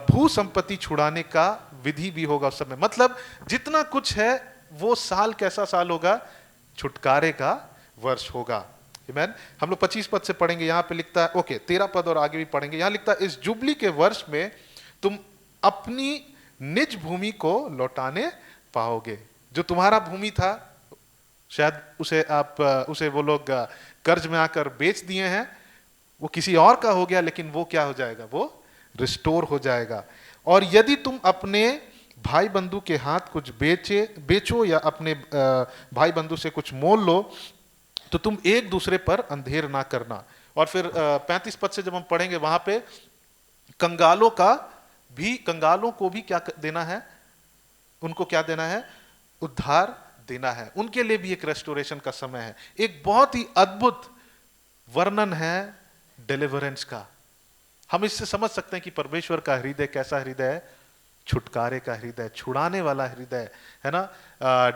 भू संपत्ति छुड़ाने का विधि भी होगा उस समय। मतलब जितना कुछ है वो साल कैसा साल होगा? छुटकारे का वर्ष होगा। आमीन। हम लोग 25 पद से पढ़ेंगे। यहां पे लिखता है, ओके 13 पद और आगे भी पढ़ेंगे। यहां लिखता है, इस जुबली के वर्ष में तुम अपनी निज भूमि को लौटाने पाओगे। जो तुम्हारा भूमि था, शायद उसे वो लोग कर्ज में आकर बेच दिए हैं, वो किसी और का हो गया, लेकिन वो क्या हो जाएगा? वो रिस्टोर हो जाएगा। और यदि तुम अपने भाई बंधु के हाथ कुछ बेचो या अपने भाई बंधु से कुछ मोल लो, तो तुम एक दूसरे पर अंधेर ना करना। और फिर 35 पद से जब हम पढ़ेंगे, वहां पे कंगालों को भी क्या देना है? उनको क्या देना है? उद्धार देना है। उनके लिए भी एक रेस्टोरेशन का समय है। एक बहुत ही अद्भुत वर्णन है डिलीवरेंस का। हम इससे समझ सकते हैं कि परमेश्वर का हृदय कैसा हृदय है, छुटकारे का हृदय, छुड़ाने वाला हृदय है ना,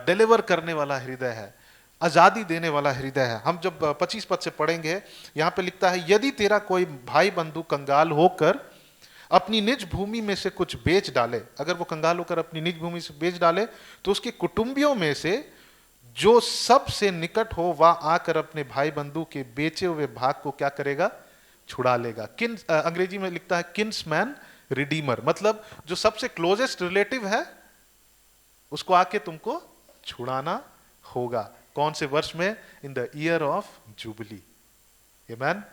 डिलीवर करने वाला हृदय है, आजादी देने वाला हृदय है। हम जब 25 पद से पढ़ेंगे, यहां पे लिखता है, यदि तेरा कोई भाई बंधु कंगाल होकर अपनी निज भूमि में से कुछ बेच डाले, अगर वो कंगाल होकर अपनी निज भूमि से बेच डाले, तो उसके कुटुंबियों में से जो सबसे निकट हो वह आकर अपने भाई बंधु के बेचे हुए भाग को क्या करेगा, छुड़ा लेगा। अंग्रेजी में लिखता है किन्समैन रिडीमर, मतलब जो सबसे क्लोजेस्ट रिलेटिव है उसको आके तुमको छुड़ाना होगा। कौन से वर्ष में? In the year of jubilee. आमीन।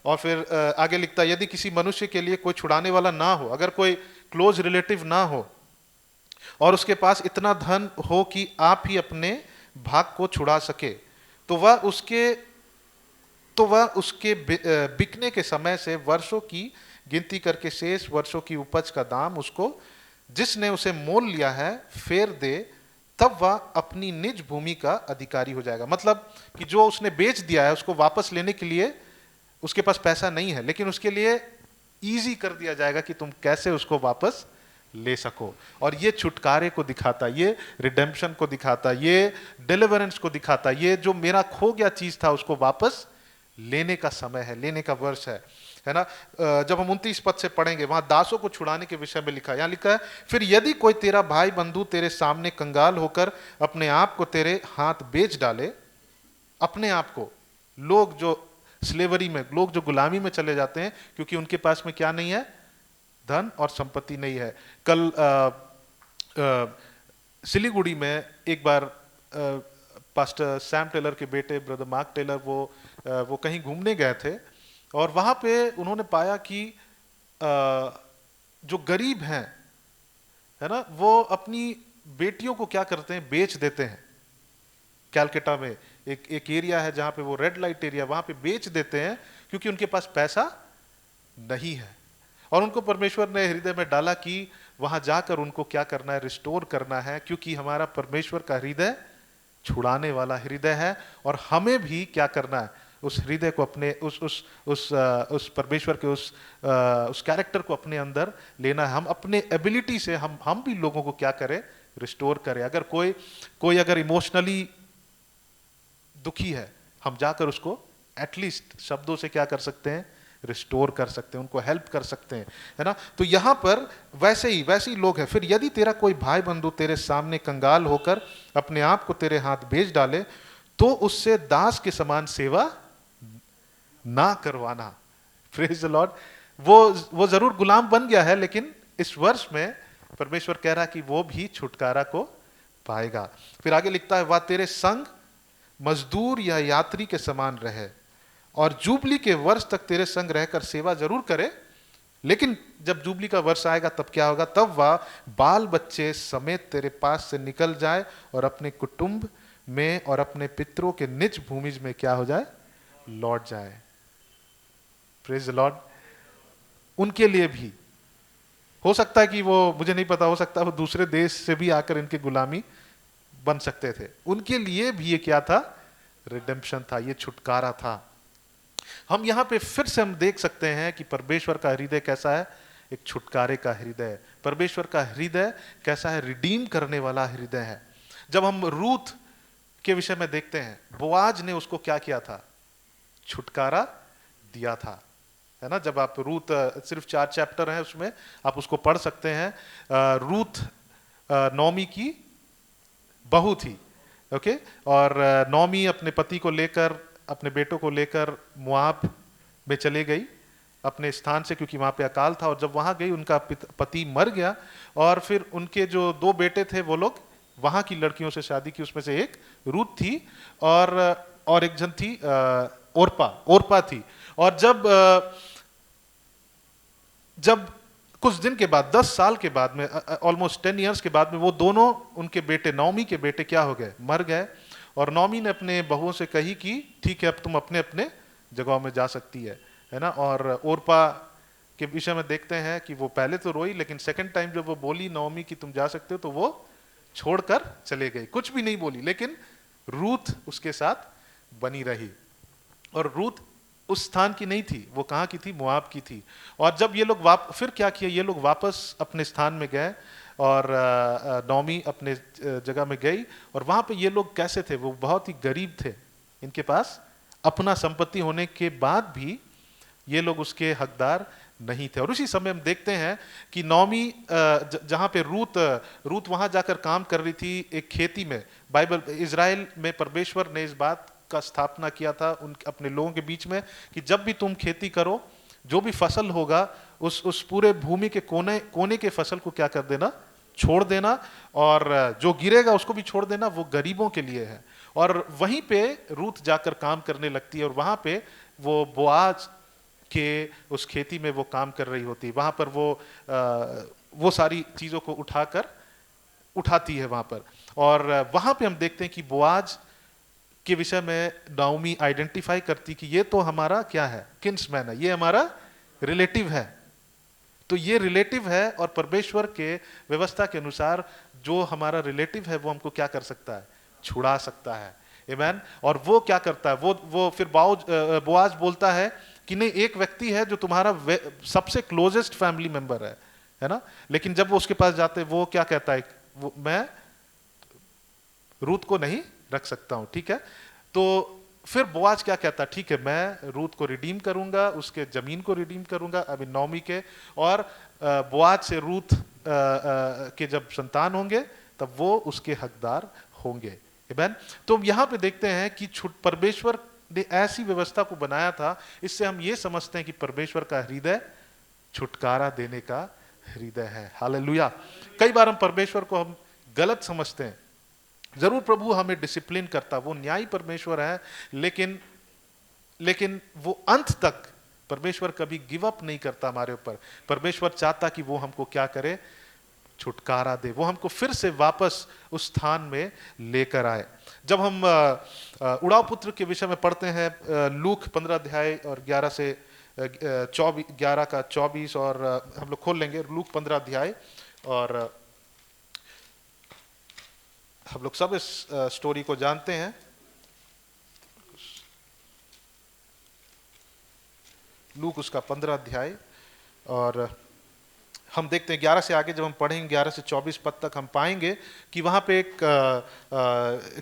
और फिर आगे लिखता है, यदि किसी मनुष्य के लिए कोई छुड़ाने वाला ना हो, अगर कोई क्लोज रिलेटिव ना हो और उसके पास इतना धन हो कि आप ही अपने भाग को छुड़ा सके, तो वह उसके बिकने के समय से वर्षों की गिनती करके शेष वर्षों की उपज का दाम उसको जिसने उसे मोल लिया है फेर दे, तब वह अपनी निज भूमि का अधिकारी हो जाएगा। मतलब कि जो उसने बेच दिया है उसको वापस लेने के लिए उसके पास पैसा नहीं है, लेकिन उसके लिए इजी कर दिया जाएगा कि तुम कैसे उसको वापस ले सको। और ये छुटकारे को दिखाता, ये रिडेम्पशन को दिखाता, ये डिलीवरेंस को दिखाता, ये जो मेरा खो गया चीज था उसको वापस लेने का समय है, लेने का वर्ष है ना। जब हम 29 पद से पढ़ेंगे, वहां दासों को छुड़ाने के विषय में लिखा है। यहां लिखा है, फिर यदि कोई तेरा भाई बंधु तेरे सामने कंगाल होकर अपने आप को तेरे हाथ बेच डाले, अपने आप को, लोग जो स्लेवरी में, लोग जो गुलामी में चले जाते हैं क्योंकि उनके पास में क्या नहीं है, धन और संपत्ति नहीं है। कल सिलीगुड़ी में एक बार पास्टर सैम टेलर के बेटे ब्रदर मार्क टेलर वो कहीं घूमने गए थे और वहां पे उन्होंने पाया कि जो गरीब हैं, है ना, वो अपनी बेटियों को क्या करते हैं, बेच देते हैं। कैलकाटा में एक एरिया है जहां पे वो रेड लाइट एरिया, वहां पे बेच देते हैं क्योंकि उनके पास पैसा नहीं है। और उनको परमेश्वर ने हृदय में डाला कि वहां जाकर उनको क्या करना है, रिस्टोर करना है, क्योंकि हमारा परमेश्वर का हृदय छुड़ाने वाला हृदय है। और हमें भी क्या करना है, उस हृदय को अपने उस परमेश्वर के उस कैरेक्टर को अपने अंदर लेना है। हम अपने एबिलिटी से हम भी लोगों को क्या करें, रिस्टोर करें। अगर कोई अगर इमोशनली दुखी है, हम जाकर उसको एटलीस्ट शब्दों से क्या कर सकते हैं, रिस्टोर कर सकते हैं, उनको हेल्प कर सकते हैं, है ना। तो यहां पर वैसे ही लोग हैं। फिर यदि तेरा कोई भाई बंधु तेरे सामने कंगाल होकर अपने आप को तेरे हाथ बेच डाले, तो उससे दास के समान सेवा ना करवाना। Praise the Lord. वो जरूर गुलाम बन गया है, लेकिन इस वर्ष में परमेश्वर कह रहा है कि वो भी छुटकारा को पाएगा। फिर आगे लिखता है, वह तेरे संग मजदूर या यात्री के समान रहे और जुबली के वर्ष तक तेरे संग रहकर सेवा जरूर करे, लेकिन जब जुबली का वर्ष आएगा तब क्या होगा, तब वह बाल बच्चे समेत तेरे पास से निकल जाए और अपने कुटुंब में और अपने पितरों के निज भूमि में क्या हो जाए, लौट जाए। Praise the Lord. उनके लिए भी हो सकता है कि वो, मुझे नहीं पता, हो सकता है वो दूसरे देश से भी आकर इनके गुलामी बन सकते थे। उनके लिए भी ये क्या था, रिडेम्पशन था, ये छुटकारा था। हम यहां पे फिर से हम देख सकते हैं कि परमेश्वर का हृदय कैसा है, एक छुटकारे का हृदय। परमेश्वर का हृदय कैसा है, रिडीम करने वाला हृदय है। जब हम रूथ के विषय में देखते हैं, बोआज ने उसको क्या किया था, छुटकारा दिया था, है ना। जब आप रूथ, सिर्फ 4 चैप्टर हैं उसमें, आप उसको पढ़ सकते हैं। रूथ नौमी की बहू थी, ओके। और नौमी अपने पति को लेकर, अपने बेटों को लेकर मुआब में चले गई अपने स्थान से, क्योंकि वहां पे अकाल था। और जब वहां गई, उनका पति मर गया और फिर उनके जो 2 बेटे थे वो लोग वहां की लड़कियों से शादी की। उसमें से एक रूथ थी और एक जन थी ओरपा थी। और जब कुछ दिन के बाद, 10 साल के बाद में, ऑलमोस्ट 10 इयर्स के बाद में, वो दोनों उनके बेटे, नौमी के बेटे क्या हो गए, मर गए। और नौमी ने अपने बहुओं से कही कि ठीक है, अब तुम अपने अपने जगहों में जा सकती है ना। और ओरपा के विषय में देखते हैं कि वो पहले तो रोई, लेकिन सेकंड टाइम जब वो बोली नौमी कि तुम जा सकते हो, तो वो छोड़कर चले गई, कुछ भी नहीं बोली, लेकिन रूथ उसके साथ बनी रही। और रूथ उस स्थान की नहीं थी, वो कहाँ की थी? मोआब की थी। और जब ये लोग फिर क्या किया, ये लोग वापस अपने स्थान में गए और नौमी अपने जगह में गई, और वहाँ पे ये लोग कैसे थे? वो बहुत ही गरीब थे, इनके पास अपना संपत्ति होने के बाद भी ये लोग उसके हकदार नहीं थे। और उसी समय हम देखते हैं कि नौमी जहाँ पे रूत वहाँ जाकर काम कर रही थी एक खेती में। बाइबल इज़राइल में परमेश्वर ने इस बात का स्थापना किया था उन अपने लोगों के बीच में कि जब भी तुम खेती करो, जो भी फसल होगा उस पूरे भूमि के कोने के फसल को क्या कर देना? छोड़ देना, और जो गिरेगा उसको भी छोड़ देना, वो गरीबों के लिए है। और वहीं पे रूत जाकर काम करने लगती है, और वहां पे वो बोआज के उस खेती में वो काम कर रही होती है। वहां पर वो सारी चीजों को उठाती है वहां पर। और वहां पे हम देखते हैं कि बोआज के विषय में नाओमी आइडेंटिफाई करती कि ये तो हमारा क्या है? किन्समैन है, ये हमारा रिलेटिव है। तो ये रिलेटिव है, और परमेश्वर के व्यवस्था के अनुसार जो हमारा रिलेटिव है वो हमको क्या कर सकता है? छुड़ा सकता है। आमीन। और वो क्या करता है? वो फिर बोआज बोलता है कि नहीं, एक व्यक्ति है जो तुम्हारा सबसे क्लोजेस्ट फैमिली मेंबर है ना। लेकिन जब वो उसके पास जाते हैं, वो क्या कहता है? वो मैं रूत को नहीं रख सकता हूं, ठीक है। तो फिर बोआज क्या कहता है? ठीक है, मैं रूत को रिडीम करूंगा, उसके जमीन को रिडीम करूंगा, अभी नौमी के, और बोआज से रूत के जब संतान होंगे तब वो उसके हकदार होंगे। आमीन। तो यहां पे देखते हैं कि परमेश्वर ने ऐसी व्यवस्था को बनाया था, इससे हम ये समझते हैं कि परमेश्वर का हृदय छुटकारा देने का हृदय है। हालेलुया। कई बार हम परमेश्वर को हम गलत समझते हैं। जरूर प्रभु हमें डिसिप्लिन करता, वो न्यायी परमेश्वर है, लेकिन वो अंत तक परमेश्वर कभी गिव अप नहीं करता हमारे ऊपर। परमेश्वर चाहता कि वो हमको क्या करे? छुटकारा दे, वो हमको फिर से वापस उस स्थान में लेकर आए। जब हम उड़ाव पुत्र के विषय में पढ़ते हैं, लूक 15 अध्याय और 11 से 11 का 24, और हम लोग खोल लेंगे लूक 15 अध्याय, और हम लोग सब इस स्टोरी को जानते हैं। लूक उसका 15 अध्याय, और हम देखते हैं 11 से आगे जब हम पढ़ेंगे 11 से 24 पद तक हम पाएंगे कि वहां पे एक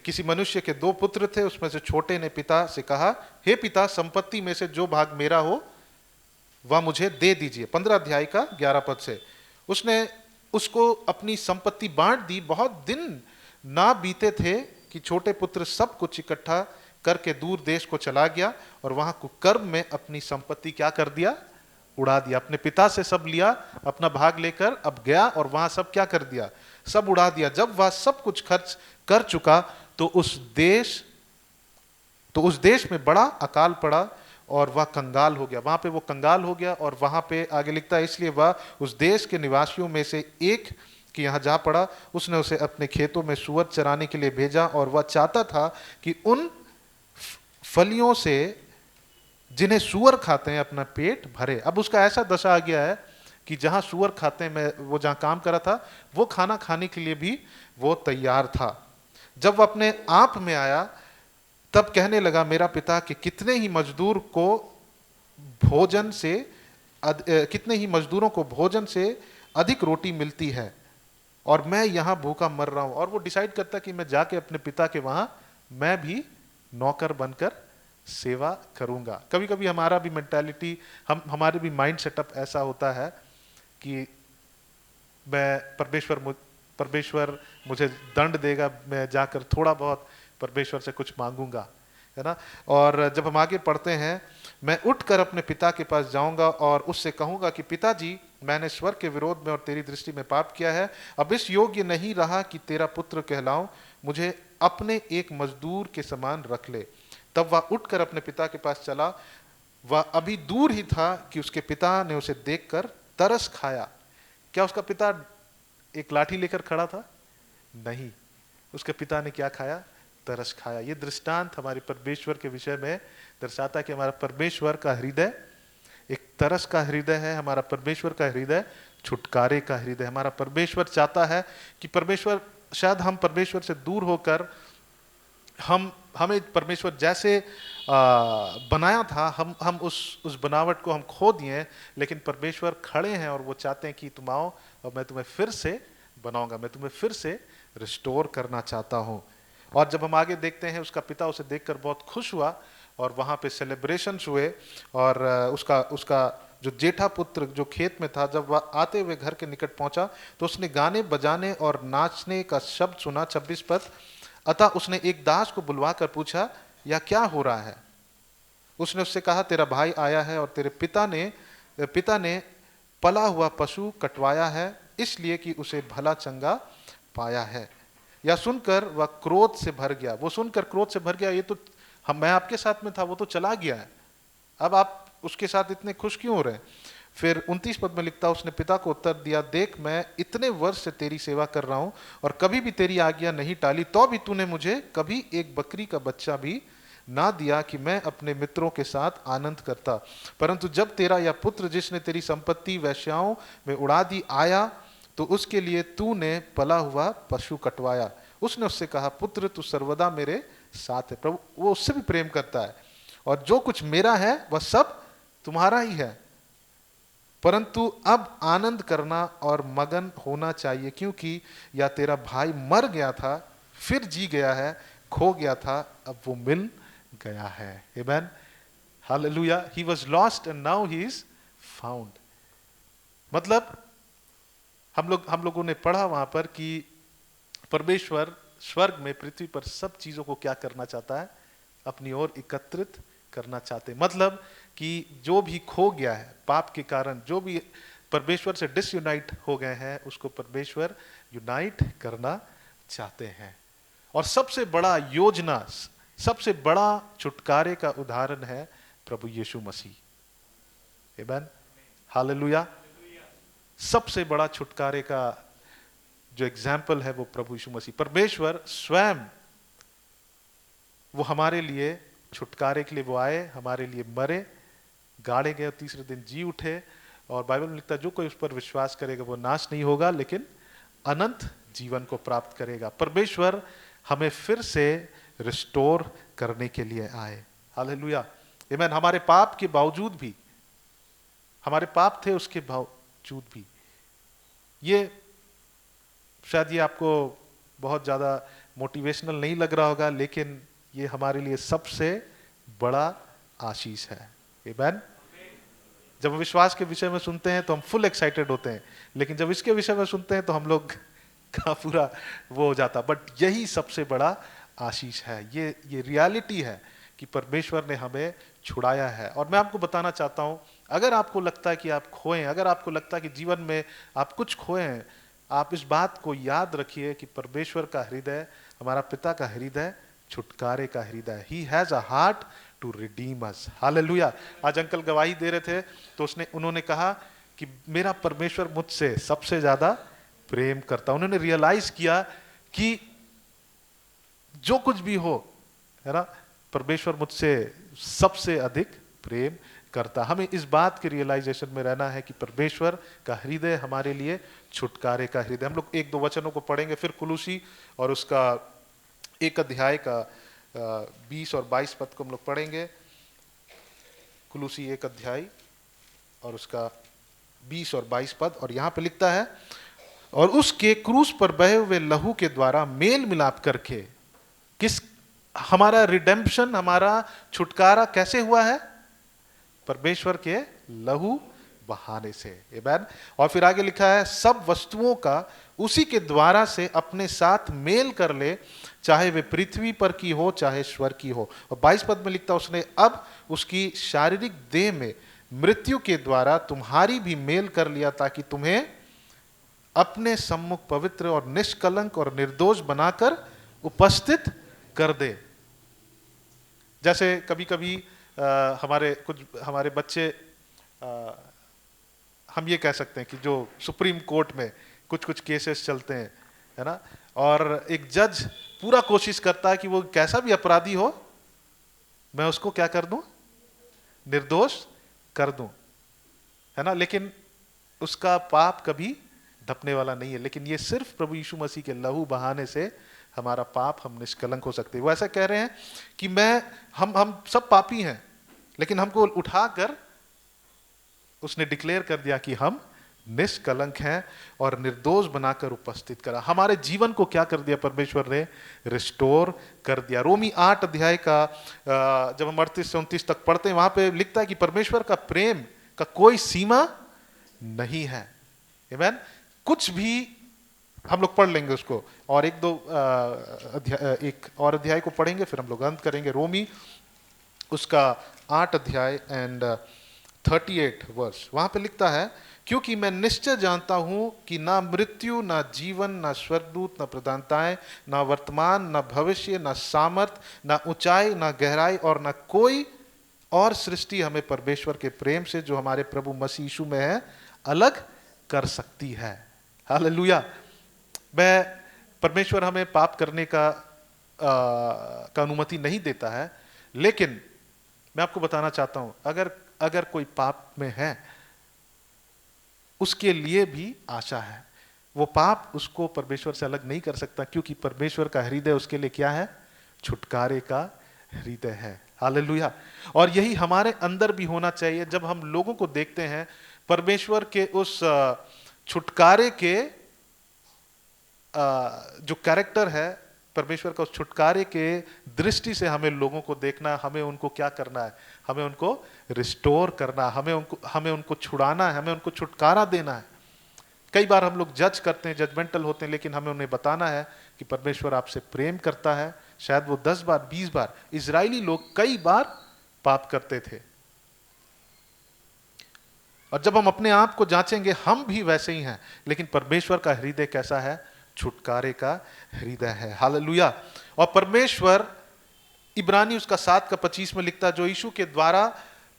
किसी मनुष्य के 2 पुत्र थे। उसमें से छोटे ने पिता से कहा, हे पिता, संपत्ति में से जो भाग मेरा हो वह मुझे दे दीजिए। 15 अध्याय का 11 पद से उसने उसको अपनी संपत्ति बांट दी। बहुत दिन ना बीते थे कि छोटे पुत्र सब कुछ इकट्ठा करके दूर देश को चला गया, और वहां कुकर्म में अपनी संपत्ति क्या कर दिया? उड़ा दिया। अपने पिता से सब लिया, अपना भाग लेकर अब गया, और वहां सब क्या कर दिया? सब उड़ा दिया। जब वह सब कुछ खर्च कर चुका तो उस देश में बड़ा अकाल पड़ा, और वह कंगाल हो गया। वहां पे वो कंगाल हो गया, और वहां पे आगे लिखता है, इसलिए वह उस देश के निवासियों में से एक कि यहाँ जा पड़ा। उसने उसे अपने खेतों में सूअर चराने के लिए भेजा, और वह चाहता था कि उन फलियों से जिन्हें सूअर खाते हैं अपना पेट भरे। अब उसका ऐसा दशा आ गया है कि जहां सूअर खाते हैं, मैं वो जहां काम कर रहा था, वो खाना खाने के लिए भी वो तैयार था। जब वो अपने आप में आया तब कहने लगा, मेरा पिता कि कितने ही मजदूरों को भोजन से अधिक रोटी मिलती है, और मैं यहाँ भूखा मर रहा हूं। और वो डिसाइड करता कि मैं जाके अपने पिता के वहां मैं भी नौकर बनकर सेवा करूंगा। कभी कभी हमारा भी मेंटालिटी, हमारे भी माइंड सेटअप ऐसा होता है कि परमेश्वर मुझे दंड देगा, मैं जाकर थोड़ा बहुत परमेश्वर से कुछ मांगूंगा, है ना। और जब हम आगे पढ़ते हैं, मैं उठकर अपने पिता के पास जाऊंगा और उससे कहूंगा कि पिताजी, मैंने स्वर के विरोध में और तेरी दृष्टि में पाप किया है। अब इस योग्य नहीं रहा कि तेरा पुत्र कहलाऊं, मुझे अपने एक मजदूर के समान रख ले। तब वह उठकर अपने पिता के पास चला। वह अभी दूर ही था कि उसके पिता ने उसे देखकर तरस खाया। क्या उसका पिता एक लाठी लेकर खड़ा था? नहीं, उसके पिता ने क्या खाया? तरस खाया। ये दृष्टांत हमारे परमेश्वर के विषय में दर्शाता है कि हमारा परमेश्वर का हृदय एक तरस का हृदय है। हमारा परमेश्वर का हृदय छुटकारे का हृदय। हमारा परमेश्वर चाहता है कि शायद हम परमेश्वर से दूर होकर हम हमें परमेश्वर जैसे बनाया था, हम उस बनावट को हम खो दिए, लेकिन परमेश्वर खड़े हैं और वो चाहते हैं कि तुम आओ और मैं तुम्हें फिर से बनाऊंगा, मैं तुम्हें फिर से रिस्टोर करना चाहता हूँ। और जब हम आगे देखते हैं, उसका पिता उसे देखकर बहुत खुश हुआ और वहाँ पे सेलिब्रेशंस हुए। और उसका जो जेठा पुत्र जो खेत में था, जब वह आते हुए घर के निकट पहुंचा तो उसने गाने बजाने और नाचने का शब्द सुना। 26 पद, अतः उसने एक दास को बुलवा कर पूछा, यह क्या हो रहा है? उसने उससे कहा, तेरा भाई आया है और तेरे पिता ने पला हुआ पशु कटवाया है, इसलिए कि उसे भला चंगा पाया है। यह सुनकर वह क्रोध से भर गया। वो सुनकर क्रोध से भर गया, ये तो मैं आपके साथ में था, वो तो चला गया है, अब आप उसके साथ इतने खुश क्यों हो रहे हैं? फिर 29 पद में लिखता, उसने पिता को उत्तर दिया, देख मैं इतने वर्ष से तेरी सेवा कर रहा हूं और कभी भी तेरी आज्ञा नहीं टाली, तो भी तूने मुझे कभी एक बकरी का बच्चा भी ना दिया कि मैं अपने मित्रों के साथ आनंद करता। परंतु जब तेरा यह पुत्र जिसने तेरी संपत्ति वेश्याओं में उड़ा दी आया, तो उसके लिए तूने पला हुआ पशु कटवाया। उसने उससे कहा, पुत्र तू सर्वदा मेरे साथ है। प्रभु वो उससे भी प्रेम करता है, और जो कुछ मेरा है वह सब तुम्हारा ही है, परंतु अब आनंद करना और मगन होना चाहिए, क्योंकि या तेरा भाई मर गया था फिर जी गया है, खो गया था अब वो मिल गया है। Amen, hallelujah. He was lost and now he is found. मतलब हम लोगों ने पढ़ा वहां पर कि परमेश्वर स्वर्ग में पृथ्वी पर सब चीजों को क्या करना चाहता है? अपनी ओर एकत्रित करना चाहते। मतलब कि जो भी खो गया है पाप के कारण, जो भी परमेश्वर से डिसयूनाइट हो गए हैं, उसको परमेश्वर यूनाइट करना चाहते हैं। और सबसे बड़ा योजना, सबसे बड़ा छुटकारे का उदाहरण है प्रभु यीशु मसीह। आमेन, हालेलुया। सबसे बड़ा छुटकारे का जो एग्जाम्पल है वो प्रभु यीशु मसीह। परमेश्वर स्वयं वो हमारे लिए छुटकारे के लिए वो आए, हमारे लिए मरे, गाड़े गए, तीसरे दिन जी उठे। और बाइबल में लिखता है, जो कोई उस पर विश्वास करेगा वो नाश नहीं होगा लेकिन अनंत जीवन को प्राप्त करेगा। परमेश्वर हमें फिर से रिस्टोर करने के लिए आए। हालेलुया, आमेन। हमारे पाप के बावजूद भी, हमारे पाप थे उसके बावजूद भी, ये शायद ये आपको बहुत ज्यादा मोटिवेशनल नहीं लग रहा होगा, लेकिन ये हमारे लिए सबसे बड़ा आशीष है। आमेन। जब विश्वास के विषय में सुनते हैं तो हम फुल एक्साइटेड होते हैं, लेकिन जब इसके विषय में सुनते हैं तो हम लोग का पूरा वो हो जाता। बट यही सबसे बड़ा आशीष है, ये रियलिटी है कि परमेश्वर ने हमें छुड़ाया है। और मैं आपको बताना चाहता हूं, अगर आपको लगता है कि आप खोए, अगर आपको लगता है कि जीवन में आप कुछ खोए हैं, आप इस बात को याद रखिए कि परमेश्वर का हृदय, हमारा पिता का हृदय छुटकारे का हृदय। He has a heart to redeem us. Hallelujah. आज अंकल गवाही दे रहे थे तो उन्होंने कहा कि मेरा परमेश्वर मुझसे सबसे ज्यादा प्रेम करता। उन्होंने रियलाइज किया कि जो कुछ भी हो, है ना, परमेश्वर मुझसे सबसे अधिक प्रेम करता। हमें इस बात के रियलाइजेशन में रहना है कि परमेश्वर का हृदय हमारे लिए छुटकारे का हृदय। हम लोग एक दो वचनों को पढ़ेंगे, फिर कुलूसी और उसका 1 अध्याय का 20 और 22 पद को हम लोग पढ़ेंगे। कुलूसी 1 अध्याय और उसका 20 और 22 पद, और यहां पे लिखता है, और उसके क्रूस पर बहे हुए लहू के द्वारा मेल मिलाप करके, किस हमारा रिडेम्पशन, हमारा छुटकारा कैसे हुआ है? परमेश्वर के लहू बहाने से। आमेन। और फिर आगे लिखा है, सब वस्तुओं का उसी के द्वारा से अपने साथ मेल कर ले, चाहे वे पृथ्वी पर की हो चाहे स्वर्ग की हो। और 22 पद में लिखता, उसने अब उसकी शारीरिक देह में मृत्यु के द्वारा तुम्हारी भी मेल कर लिया, ताकि तुम्हें अपने सम्मुख पवित्र और निष्कलंक और निर्दोष बनाकर उपस्थित कर दे। जैसे कभी कभी हमारे बच्चे, हम ये कह सकते हैं कि जो सुप्रीम कोर्ट में कुछ केसेस चलते हैं, है ना, और एक जज पूरा कोशिश करता है कि वो कैसा भी अपराधी हो, मैं उसको क्या कर दूं? निर्दोष कर दूं, है ना, लेकिन उसका पाप कभी ढपने वाला नहीं है, लेकिन ये सिर्फ प्रभु यीशु मसीह के लहू बहाने से हमारा पाप, हम निष्कलंक हो सकते हैं। वो ऐसा कह रहे हैं कि हम सब पापी हैं, लेकिन हमको उठाकर उसने डिक्लेयर कर दिया कि हम निष्कलंक हैं और निर्दोष बनाकर उपस्थित करा। हमारे जीवन को क्या कर दिया परमेश्वर ने? रिस्टोर कर दिया। रोमी 8 अध्याय का जब हम 38 से 29 तक पढ़ते हैं, वहां पे लिखता है कि परमेश्वर का प्रेम का कोई सीमा नहीं है। आमीन। कुछ भी हम लोग पढ़ लेंगे उसको, और एक और अध्याय को पढ़ेंगे, फिर हम लोग अंत करेंगे। रोमी उसका 8 अध्याय एंड 38 वर्स, वहां पे लिखता है, क्योंकि मैं निश्चय जानता हूं कि ना मृत्यु, ना जीवन, ना स्वर्गदूत, ना प्रधानताएं, ना वर्तमान, ना भविष्य, ना सामर्थ, ना ऊंचाई, ना गहराई और ना कोई और सृष्टि हमें परमेश्वर के प्रेम से जो हमारे प्रभु मसीह यीशु में है अलग कर सकती है। हालेलुया। परमेश्वर हमें पाप करने का अनुमति नहीं देता है, लेकिन मैं आपको बताना चाहता हूं, अगर कोई पाप में है, उसके लिए भी आशा है। वो पाप उसको परमेश्वर से अलग नहीं कर सकता, क्योंकि परमेश्वर का हृदय उसके लिए क्या है? छुटकारे का हृदय है। हालेलुया। और यही हमारे अंदर भी होना चाहिए। जब हम लोगों को देखते हैं, परमेश्वर के उस छुटकारे के जो कैरेक्टर है, परमेश्वर का उस छुटकारे के दृष्टि से हमें लोगों को देखना, हमें उनको क्या करना है? हमें उनको रिस्टोर करना, हमें उनको छुड़ाना है, हमें उनको छुटकारा देना है। कई बार हम लोग जज करते हैं, जजमेंटल होते हैं, लेकिन हमें उन्हें बताना है कि परमेश्वर आपसे प्रेम करता है। शायद वो 10 बार 20 बार, इजरायली लोग कई बार पाप करते थे, और जब हम अपने आप को जांचेंगे, हम भी वैसे ही हैं, लेकिन परमेश्वर का हृदय कैसा है? छुटकारे का हृदय है। हालेलुया। और परमेश्वर, इब्रानी उसका 7 का 25 में लिखता है, जो यीशु के द्वारा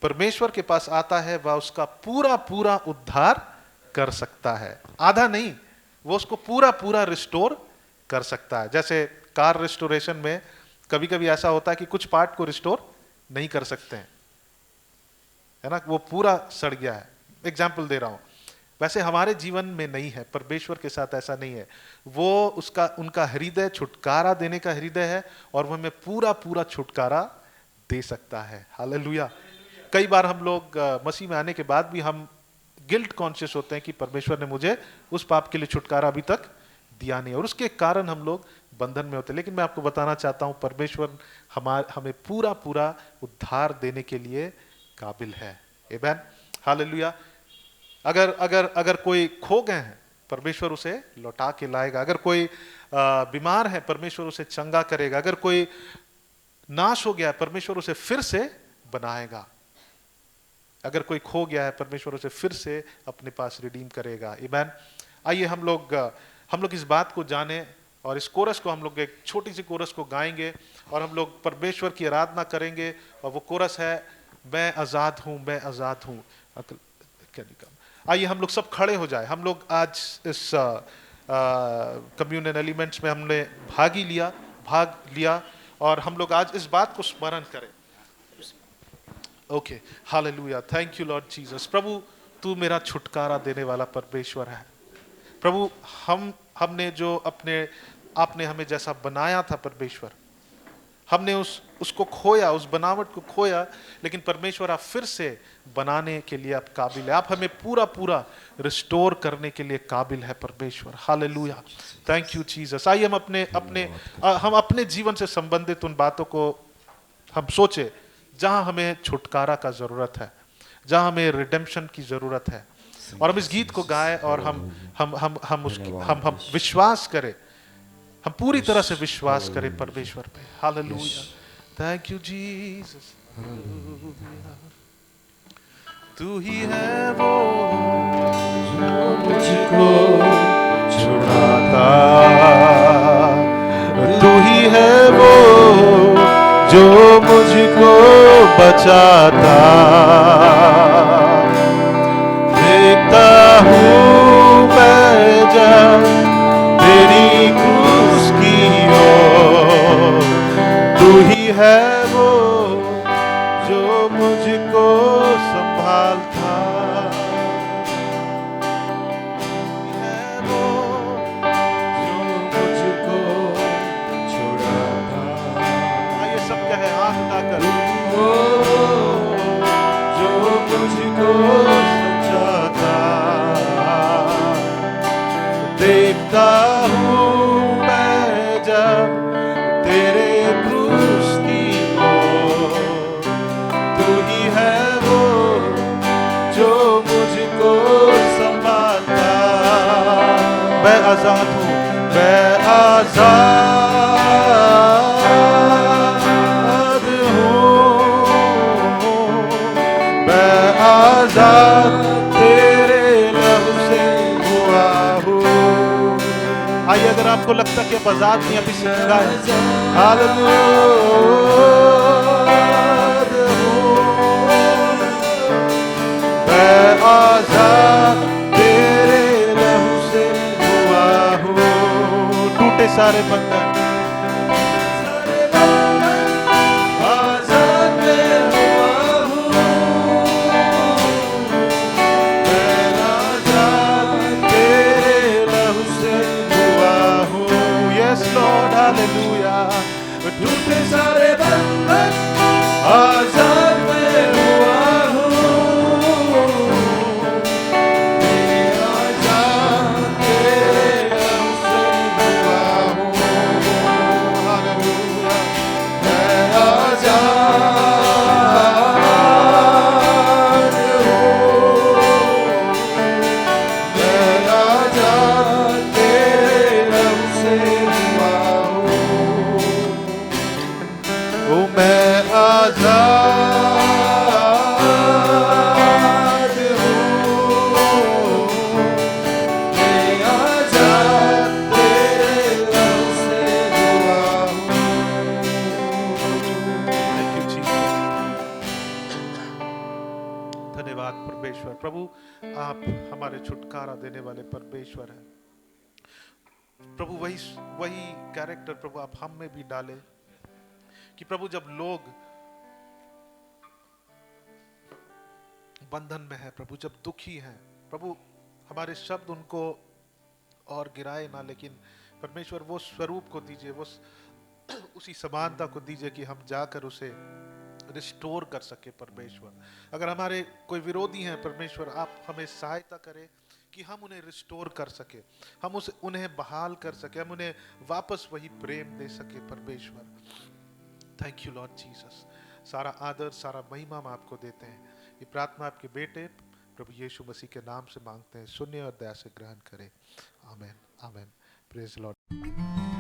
परमेश्वर के पास आता है वह उसका पूरा पूरा उद्धार कर सकता है। आधा नहीं, वो उसको पूरा पूरा रिस्टोर कर सकता है। जैसे कार रिस्टोरेशन में कभी कभी ऐसा होता है कि कुछ पार्ट को रिस्टोर नहीं कर सकते हैं, है ना, वो पूरा सड़ गया है। एग्जाम्पल दे रहा हूं। वैसे हमारे जीवन में नहीं है, परमेश्वर के साथ ऐसा नहीं है। वो उनका हृदय छुटकारा देने का हृदय है, और वो हमें पूरा पूरा छुटकारा दे सकता है। हालेलुया। कई बार हम लोग मसीह में आने के बाद भी हम गिल्ट कॉन्शियस होते हैं कि परमेश्वर ने मुझे उस पाप के लिए छुटकारा अभी तक दिया नहीं, और उसके कारण हम लोग बंधन में होते हैं। लेकिन मैं आपको बताना चाहता हूं, परमेश्वर हमें पूरा पूरा उद्धार देने के लिए काबिल है। आमीन। हालेलुया। अगर कोई खो गए हैं, परमेश्वर उसे लौटा के लाएगा। अगर कोई बीमार है, परमेश्वर उसे चंगा करेगा। अगर कोई नाश हो गया है, परमेश्वर उसे फिर से बनाएगा। अगर कोई खो गया है, परमेश्वर उसे फिर से अपने पास रिडीम करेगा। आमीन। आइए हम लोग इस बात को जाने, और इस कोरस को हम लोग एक छोटी सी कोरस को गाएंगे, और हम लोग परमेश्वर की आराधना करेंगे। और वो कोरस है, मैं आजाद हूं, मैं आजाद हूं। आइए हम लोग सब खड़े हो जाए। हम लोग आज इस कम्युनियन एलिमेंट्स में हमने भाग लिया, और हम लोग आज इस बात को स्मरण करें। Okay. Hallelujah. Thank you lord Jesus. प्रभु, तू मेरा छुटकारा देने वाला परमेश्वर है। प्रभु, हमने जो आपने हमें जैसा बनाया था परमेश्वर, हमने उसको खोया, उस बनावट को खोया, लेकिन परमेश्वर आप फिर से बनाने के लिए आप काबिल है। आप हमें पूरा पूरा रिस्टोर करने के लिए काबिल है परमेश्वर। हालेलुया। Thank you Jesus. आइए हम अपने जीवन से संबंधित उन बातों को हम सोचे जहां हमें छुटकारा का जरूरत है, जहां हमें रिडेम्पशन की जरूरत है, और हम इस गीत को गाएं, और हम विश्वास करें, हम पूरी तरह से विश्वास करें परमेश्वर पे। हालेलुया। Thank you Jesus. तू ही है वो जो मुझको छुड़ाता, तू ही है वो जो मुझको बचाता। देखता हूँ मैं जब तेरी क्रूस की ओर, तू ही है वो जो मुझको संभालता। तू ही है आजाद हूँ, मैं आजाद हूँ, मैं आजाद तेरे लहू से हुआ हूँ। आइए, अगर आपको लगता कि आप आजाद नहीं, अभी से गाएं, हालेलुया, मैं आजाद तेरे लहू से हुआ हूँ। टूटे सारे बंधन आजाद मैं हुआ हूँ, मैं आजाद तेरे लहू से हुआ हूँ। Yes Lord, hallelujah. टूटे सारे बंधन आजाद मैं हुआ हूँ, परमेश्वर। प्रभु, आप हमारे छुटकारा देने वाले परमेश्वर हैं। प्रभु, वही कैरेक्टर प्रभु आप हम में भी डाले कि प्रभु जब लोग बंधन में है, प्रभु जब दुखी हैं, प्रभु हमारे शब्द उनको और गिराए ना, लेकिन परमेश्वर वो स्वरूप को दीजिए, वो उसी समानता को दीजिए कि हम जाकर उसे रिस्टोर कर सके। परमेश्वर, अगर हमारे कोई विरोधी हैं परमेश्वर, आप हमें सहायता करें कि हम उन्हें रिस्टोर कर सके, हम उन्हें बहाल कर सके, हम उन्हें वापस वही प्रेम दे सके। परमेश्वर, थैंक यू लॉर्ड जीसस। सारा आदर, सारा महिमा हम आपको देते हैं। ये प्रार्थना आपके बेटे प्रभु यीशु मसीह के नाम से मांगते हैं, सुनिए और दया से ग्रहण करें। आमीन, आमीन। Praise Lord.